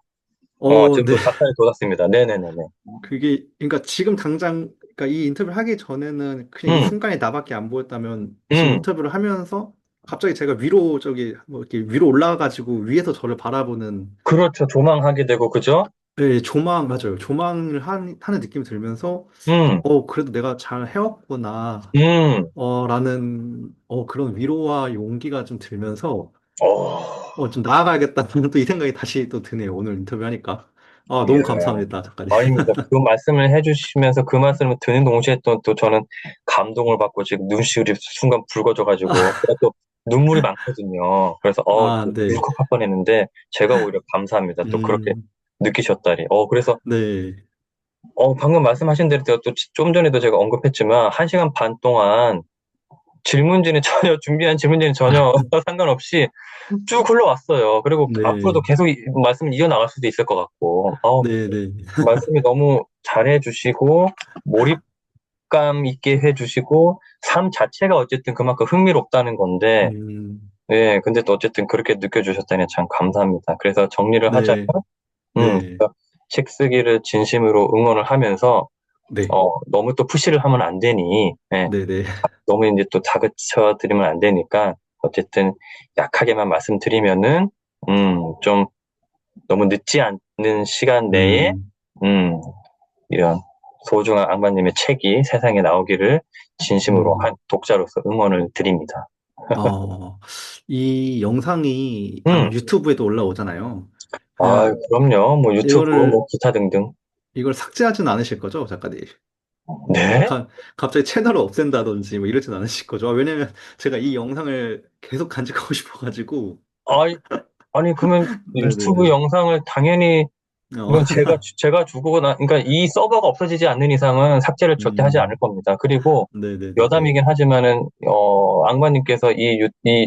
지금 네. 또 닭살이 돋았습니다. 네네네네. 그게 그러니까 지금 당장 그러니까 이 인터뷰를 하기 전에는 그냥 이 음, 순간이 나밖에 안 보였다면 지금 음. 인터뷰를 하면서 갑자기 제가 위로 저기 뭐 이렇게 위로 올라가가지고 위에서 저를 바라보는 그렇죠. 조망하게 되고, 그죠? 네, 조망 맞아요. 조망을 하는 느낌이 들면서 음, 그래도 내가 잘 해왔구나 음. 라는 그런 위로와 용기가 좀 들면서 어, 좀 나아가야겠다는 또 이 생각이 다시 또 드네요. 오늘 인터뷰하니까 예. 너무 감사합니다, 작가님. 아닙니다. 그 말씀을 해주시면서 그 말씀을 듣는 동시에 또 저는 감동을 받고 지금 눈시울이 순간 붉어져가지고, 제가 또 눈물이 많거든요. 그래서, 또 네. 울컥할 뻔했는데, 제가 오히려 감사합니다. 또 그렇게 음, 느끼셨다니. 그래서 네. 방금 말씀하신 대로 또 좀 전에도 제가 언급했지만, 1시간 반 동안 질문지는 전혀, 준비한 질문지는 전혀 상관없이 쭉 흘러왔어요. 그리고 앞으로도 네. 계속 말씀을 이어나갈 수도 있을 것 같고, 네, 네. 말씀이 너무 잘해주시고, 몰입감 있게 해주시고, 삶 자체가 어쨌든 그만큼 흥미롭다는 건데, 음, 예, 근데 또 어쨌든 그렇게 느껴주셨다니 참 감사합니다. 그래서 정리를 하자면, 네. 네. 책 쓰기를 진심으로 응원을 하면서, 네. 너무 또 푸시를 하면 안 되니, 예, 네, 네. 너무 이제 또 다그쳐 드리면 안 되니까, 어쨌든 약하게만 말씀드리면은, 좀 너무 늦지 않는 시간 내에, 음, 음, 이런 소중한 악마님의 책이 세상에 나오기를 진심으로 한 음. 독자로서 응원을 드립니다. 어, 이 영상이 아마 음, 유튜브에도 올라오잖아요. 그냥 그럼요. 뭐 유튜브, 이거를 뭐 기타 등등. 이걸 삭제하진 않으실 거죠, 작가님? 네? 갑자기 채널을 없앤다든지 뭐 이러진 않으실 거죠? 왜냐면 제가 이 영상을 계속 간직하고 싶어가지고. 아니, 아니, 그러면 유튜브 네네네. 영상을 당연히, 어, 그건 제가 주고 그러니까 이 서버가 없어지지 않는 이상은 삭제를 절대 하지 않을 음, 겁니다. 그리고 네네네네. 여담이긴 하지만은, 악마님께서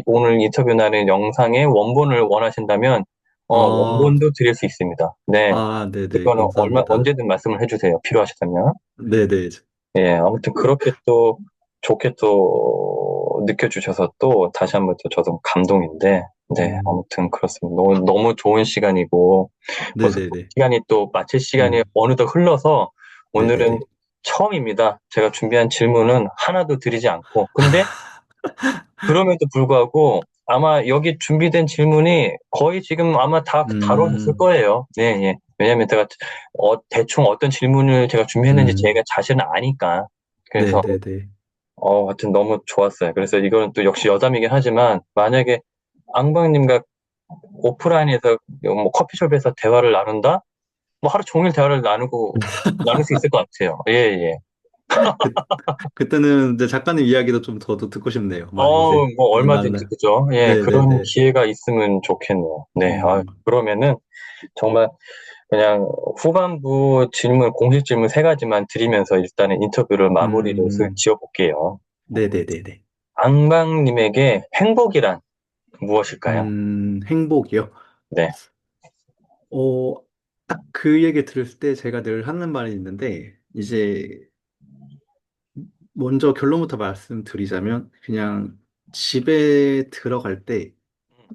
오늘 인터뷰 나는 영상의 원본을 원하신다면, 아, 원본도 드릴 수 있습니다. 네. 네네. 그거는 감사합니다. 언제든 말씀을 해주세요. 필요하시다면. 네네. 예, 아무튼 그렇게 또 좋게 또 느껴주셔서 또 다시 한번 또 저도 감동인데, 네, 음, 아무튼 그렇습니다. 너무 좋은 시간이고, 벌써 또 네네네. 시간이 또 마칠 시간이 음, 어느덧 흘러서 오늘은 네네네. 처음입니다. 제가 준비한 질문은 하나도 드리지 않고, 근데 그럼에도 불구하고 아마 여기 준비된 질문이 거의 지금 아마 다 다뤄졌을 음, 거예요. 네, 예. 왜냐면 제가 대충 어떤 질문을 제가 준비했는지 제가 음, 자신은 아니까. 그래서 네네네. 하여튼 너무 좋았어요. 그래서 이거는 또 역시 여담이긴 하지만 만약에 앙방님과 오프라인에서 뭐 커피숍에서 대화를 나눈다? 뭐 하루 종일 대화를 나눌 수 있을 것 같아요. 예, 예. 그, 그때는 이제 작가님 이야기도 좀 더도 듣고 싶네요. 막 이제 뭐 얼마든지 나는 그죠? 예, 그런 네네네. 기회가 있으면 좋겠네요. 네, 음, 그러면은 정말 그냥 후반부 질문, 공식 질문 3가지만 드리면서 일단은 인터뷰를 마무리를 음, 지어볼게요. 네네네네. 앙방님에게 행복이란 무엇일까요? 행복이요. 네. 어, 딱 그 얘기 들을 때 제가 늘 하는 말이 있는데, 이제 먼저 결론부터 말씀드리자면, 그냥 집에 들어갈 때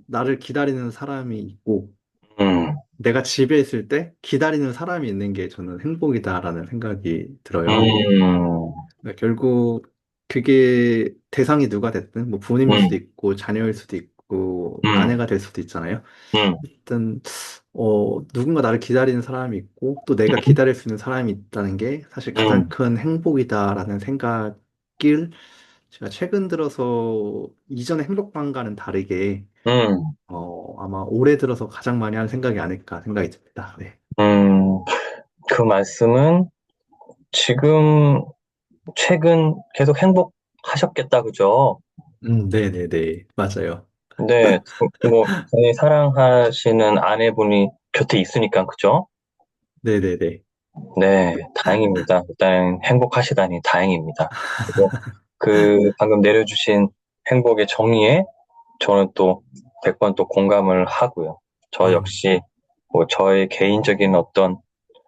나를 기다리는 사람이 있고, 음, 내가 집에 있을 때 기다리는 사람이 있는 게 저는 행복이다라는 생각이 들어요. 음, 그러니까 결국 그게 대상이 누가 됐든, 뭐 부모님일 수도 음, 있고, 자녀일 수도 있고, 음, 아내가 될 수도 있잖아요. 음, 일단 누군가 나를 기다리는 사람이 있고 또 내가 기다릴 수 있는 사람이 있다는 게 사실 가장 음, 큰 행복이다라는 생각을 제가 최근 들어서 이전의 행복감과는 다르게 음, 아마 올해 들어서 가장 많이 하는 생각이 아닐까 생각이 듭니다. 네. 음. 그 말씀은 지금 최근 계속 행복하셨겠다, 그죠? 네네네. 맞아요. 근데 뭐 본인이 사랑하시는 아내분이 곁에 있으니까, 그죠? 네네네. 네, 다행입니다. 일단 행복하시다니 다행입니다. 그리고 그 방금 내려주신 행복의 정의에 저는 또 100번 또 공감을 하고요. 저 음, 역시 뭐 저의 개인적인 어떤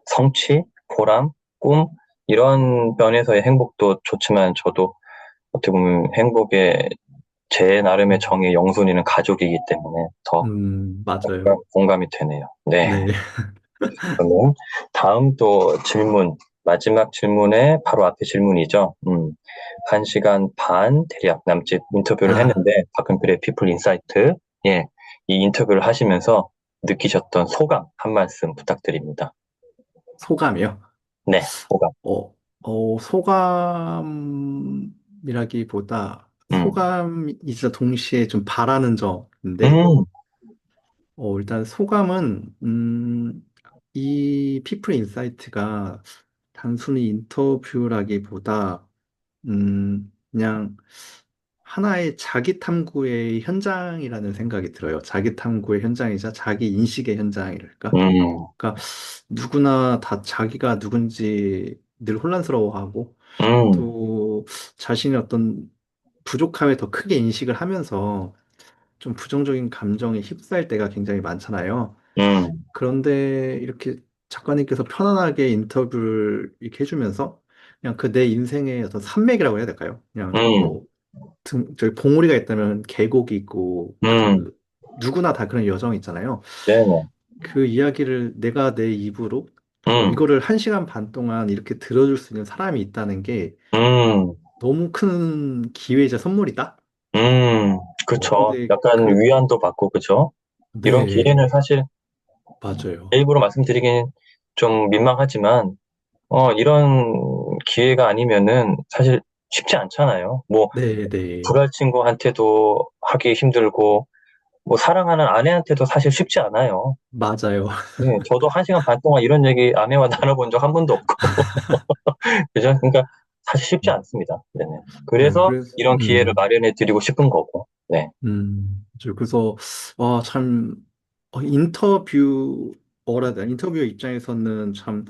성취, 보람, 꿈 이런 면에서의 행복도 좋지만 저도 어떻게 보면 행복의 제 나름의 음, 정의 영순이는 가족이기 때문에 더 맞아요. 공감이 되네요. 네. 네. 그러면 다음 또 질문, 마지막 질문에 바로 앞에 질문이죠. 1시간 반 대략 남짓 인터뷰를 아, 했는데 박근필의 피플 인사이트, 예, 이 인터뷰를 하시면서 느끼셨던 소감 한 말씀 부탁드립니다. 소감이요. 네, 소감. 어, 소감이라기보다 음, 소감이자 동시에 좀 바라는 점인데, 음, 일단 소감은, 이 피플 인사이트가 단순히 인터뷰라기보다, 그냥 하나의 자기 탐구의 현장이라는 생각이 들어요. 자기 탐구의 현장이자 자기 인식의 현장이랄까? 음, 그러니까 누구나 다 자기가 누군지 늘 혼란스러워하고 음, 또 자신의 어떤 부족함에 더 크게 인식을 하면서 좀 부정적인 감정에 휩싸일 때가 굉장히 많잖아요. 음, 그런데 이렇게 작가님께서 편안하게 인터뷰를 이렇게 해주면서 그냥 그 내 인생의 어떤 산맥이라고 해야 될까요? 그냥 음, 뭐 저기 봉우리가 있다면 계곡이 있고 음, 그 누구나 다 그런 여정이 있잖아요. 네네, 그 이야기를 내가 내 입으로 음, 이거를 1시간 반 동안 이렇게 들어줄 수 있는 사람이 있다는 게 음, 너무 큰 기회이자 선물이다? 그쵸. 근데 약간 위안도 받고, 그죠? 이런 기회는 네, 사실 제 맞아요. 입으로 말씀드리긴 좀 민망하지만, 이런 기회가 아니면은 사실 쉽지 않잖아요. 뭐, 네, 네, 불알 친구한테도 하기 힘들고, 뭐, 사랑하는 아내한테도 사실 쉽지 않아요. 맞아요. 네, 저도 1시간 반 동안 이런 얘기 아내와 나눠본 적 한 번도 없고, 그죠? 그러니까 사실 쉽지 않습니다. 네네. 네, 그래서 그래서, 이런 기회를 마련해 드리고 싶은 거고, 네. 그래서, 와, 참, 인터뷰어 입장에서는 참,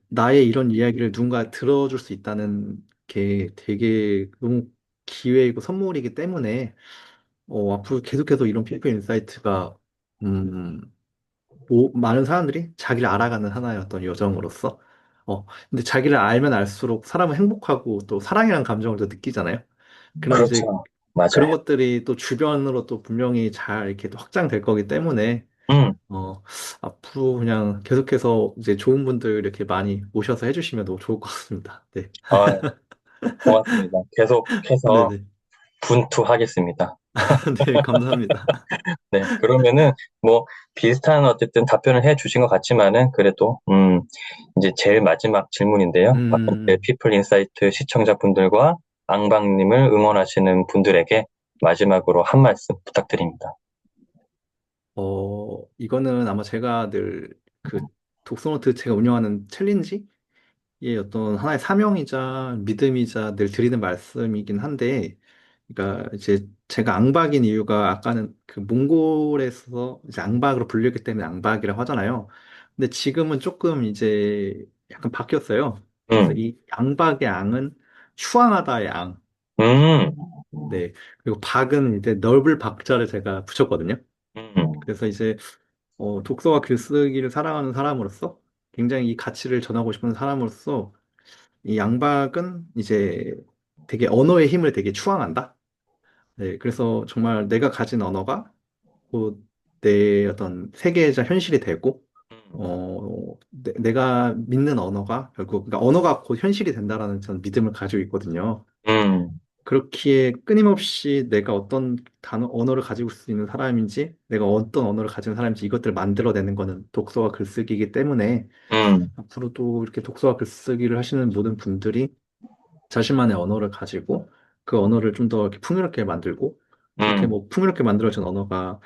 나의 이런 이야기를 누군가 들어줄 수 있다는 게 되게 너무 기회이고 선물이기 때문에, 앞으로 계속해서 이런 피플 인사이트가, 음, 많은 사람들이 자기를 알아가는 하나의 어떤 여정으로서, 근데 자기를 알면 알수록 사람은 행복하고 또 사랑이라는 감정을 더 느끼잖아요. 그런데 이제 그렇죠. 그런 맞아요. 것들이 또 주변으로 또 분명히 잘 이렇게 또 확장될 거기 때문에, 음, 앞으로 그냥 계속해서 이제 좋은 분들 이렇게 많이 모셔서 해주시면 너무 좋을 것 같습니다. 네. 아, 고맙습니다. 계속해서 네네. 분투하겠습니다. 네, 감사합니다. 네, 그러면은 뭐 비슷한 어쨌든 답변을 해 주신 것 같지만은 그래도 이제 제일 마지막 질문인데요. 박근혜 음, 피플 인사이트 시청자분들과 앙방님을 응원하시는 분들에게 마지막으로 한 말씀 부탁드립니다. 이거는 아마 제가 늘 그 독서노트 제가 운영하는 챌린지? 예, 어떤 하나의 사명이자 믿음이자 늘 드리는 말씀이긴 한데, 그러니까 이제 제가 앙박인 이유가 아까는 그 몽골에서 이제 앙박으로 불리기 때문에 앙박이라고 하잖아요. 근데 지금은 조금 이제 약간 바뀌었어요. 그래서 음, 이 앙박의 앙은 추앙하다의 앙. 음, 네. 그리고 박은 이제 넓을 박자를 제가 붙였거든요. 음, 그래서 이제 독서와 글쓰기를 사랑하는 사람으로서 굉장히 이 가치를 전하고 싶은 사람으로서 이 양박은 이제 되게 언어의 힘을 되게 추앙한다. 네. 그래서 정말 내가 가진 언어가 곧 내 어떤 세계적 현실이 되고 음, 내가 믿는 언어가 결국 그러니까 언어가 곧 현실이 된다라는 저는 믿음을 가지고 있거든요. 음, 그렇기에 끊임없이 내가 어떤 단어, 언어를 가지고 있을 수 있는 사람인지, 내가 어떤 언어를 가진 사람인지 이것들을 만들어내는 거는 독서와 글쓰기이기 때문에 음, 앞으로도 이렇게 독서와 글쓰기를 하시는 모든 분들이 자신만의 언어를 가지고 그 언어를 좀 더 이렇게 풍요롭게 만들고 그렇게 음, 뭐 풍요롭게 만들어진 언어가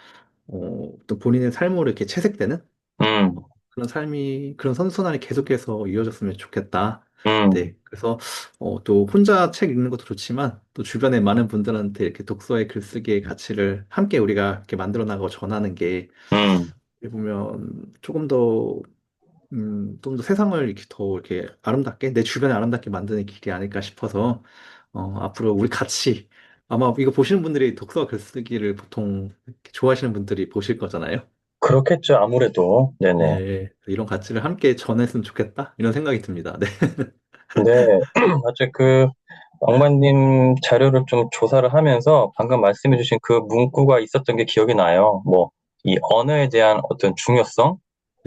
또 본인의 삶으로 이렇게 채색되는 음, 그런 삶이 그런 선순환이 계속해서 이어졌으면 좋겠다. 음, 네. 그래서 또 혼자 책 읽는 것도 좋지만 또 주변에 많은 분들한테 이렇게 독서의 글쓰기의 가치를 함께 우리가 이렇게 만들어 나가고 전하는 게 음. 어떻게 보면 조금 더 좀 더 세상을 이렇게 더 이렇게 아름답게 내 주변에 아름답게 만드는 길이 아닐까 싶어서 앞으로 우리 같이 아마 이거 보시는 분들이 독서와 글쓰기를 보통 이렇게 좋아하시는 분들이 보실 거잖아요. 그렇겠죠, 아무래도. 네네. 네, 이런 가치를 함께 전했으면 좋겠다 이런 생각이 듭니다. 네, 근데, 아직 왕만님 자료를 좀 조사를 하면서 방금 말씀해주신 그 문구가 있었던 게 기억이 나요. 뭐, 이 언어에 대한 어떤 중요성?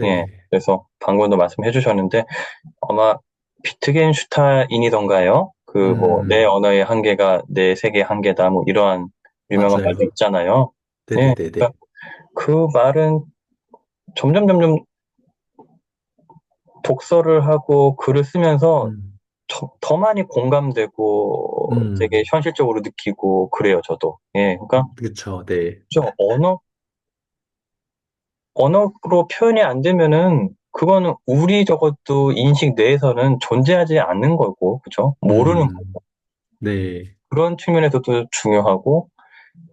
예. 네, 그래서 방금도 말씀해 주셨는데, 아마 비트겐슈타인이던가요? 내 음, 언어의 한계가 내 세계의 한계다. 뭐, 이러한 유명한 말도 맞아요. 있잖아요. 예. 네네네네. 그러니까 그 말은 점점 독서를 하고 글을 쓰면서 음, 더 많이 공감되고 되게 음, 현실적으로 느끼고 그래요, 저도. 예, 그러니까 그쵸, 네, 저 언어로 표현이 안 되면은 그거는 우리 적어도 인식 내에서는 존재하지 않는 거고, 그죠? 모르는 거. 음, 네, 그런 측면에서도 중요하고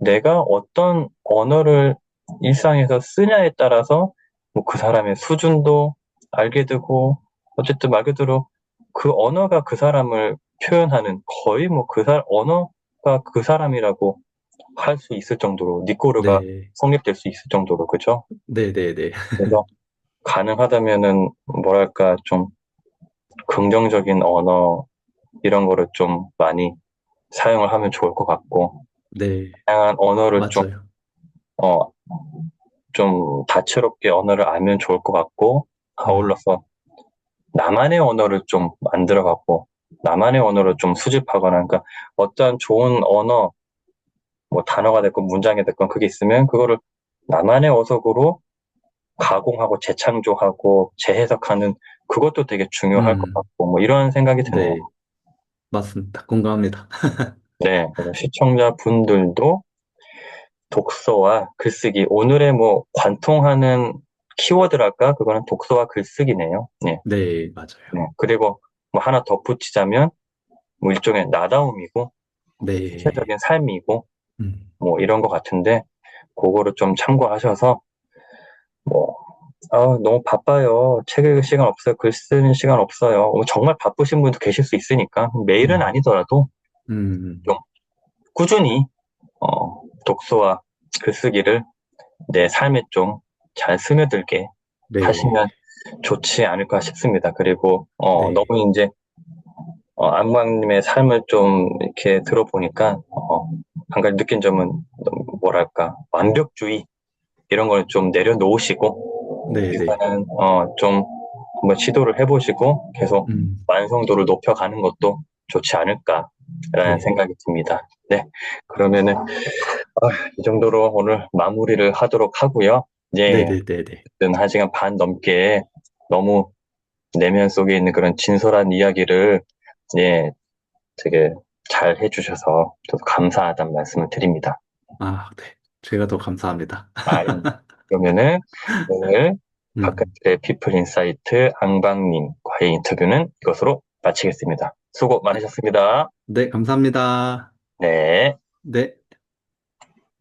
내가 어떤 언어를 일상에서 쓰냐에 따라서 뭐 그 사람의 수준도 알게 되고 어쨌든 말 그대로 그 언어가 그 사람을 표현하는 거의 뭐 언어가 그 사람이라고 할 수 있을 정도로 니꼬르가 네, 성립될 수 있을 정도로 그죠? 네네네. 그래서 가능하다면은 뭐랄까 좀 긍정적인 언어 이런 거를 좀 많이 사용을 하면 좋을 것 같고 네, 다양한 언어를 맞아요. 어, 좀 다채롭게 언어를 알면 좋을 것 같고 음, 아울러서 나만의 언어를 좀 만들어 갖고 나만의 언어를 좀 수집하거나 그러니까 어떠한 좋은 언어 뭐 단어가 됐건 문장이 됐건 그게 있으면 그거를 나만의 어석으로 가공하고 재창조하고 재해석하는 그것도 되게 중요할 것 음, 같고 뭐 이런 생각이 드네요. 네, 맞습니다. 공감합니다. 네, 그래서 시청자분들도 독서와 글쓰기 오늘의 뭐 관통하는 키워드랄까 그거는 독서와 글쓰기네요. 네. 네, 맞아요. 네. 그리고 뭐 하나 덧붙이자면 뭐 일종의 나다움이고 네, 구체적인 삶이고 음, 뭐 이런 것 같은데 그거를 좀 참고하셔서 뭐 너무 바빠요. 책 읽을 시간 없어요. 글 쓰는 시간 없어요. 뭐 정말 바쁘신 분도 계실 수 있으니까 매일은 음, 아니더라도 좀 음, 꾸준히 독서와 글쓰기를 내 삶에 좀 잘 스며들게 네, 하시면 좋지 않을까 싶습니다. 그리고 네, 너무 이제 안방님의 삶을 좀 이렇게 들어보니까 한 가지 느낀 점은 뭐랄까 완벽주의 이런 걸 좀 내려놓으시고 네, 네, 일단은 좀 한번 시도를 해보시고 계속 음, 완성도를 높여가는 것도 좋지 않을까라는 네, 생각이 듭니다. 네, 그러면은 이 정도로 오늘 마무리를 하도록 하고요. 네, 예, 네, 네, 네. 한 시간 반 넘게 너무 내면 속에 있는 그런 진솔한 이야기를 예, 되게 잘 해주셔서 저도 감사하다는 말씀을 드립니다. 아, 네. 제가 더 감사합니다. 아닙니다. 그러면은 오늘 음, 바깥의 피플 인사이트 앙방님과의 인터뷰는 이것으로 마치겠습니다. 수고 네, 많으셨습니다. 네, 감사합니다. 네. 네.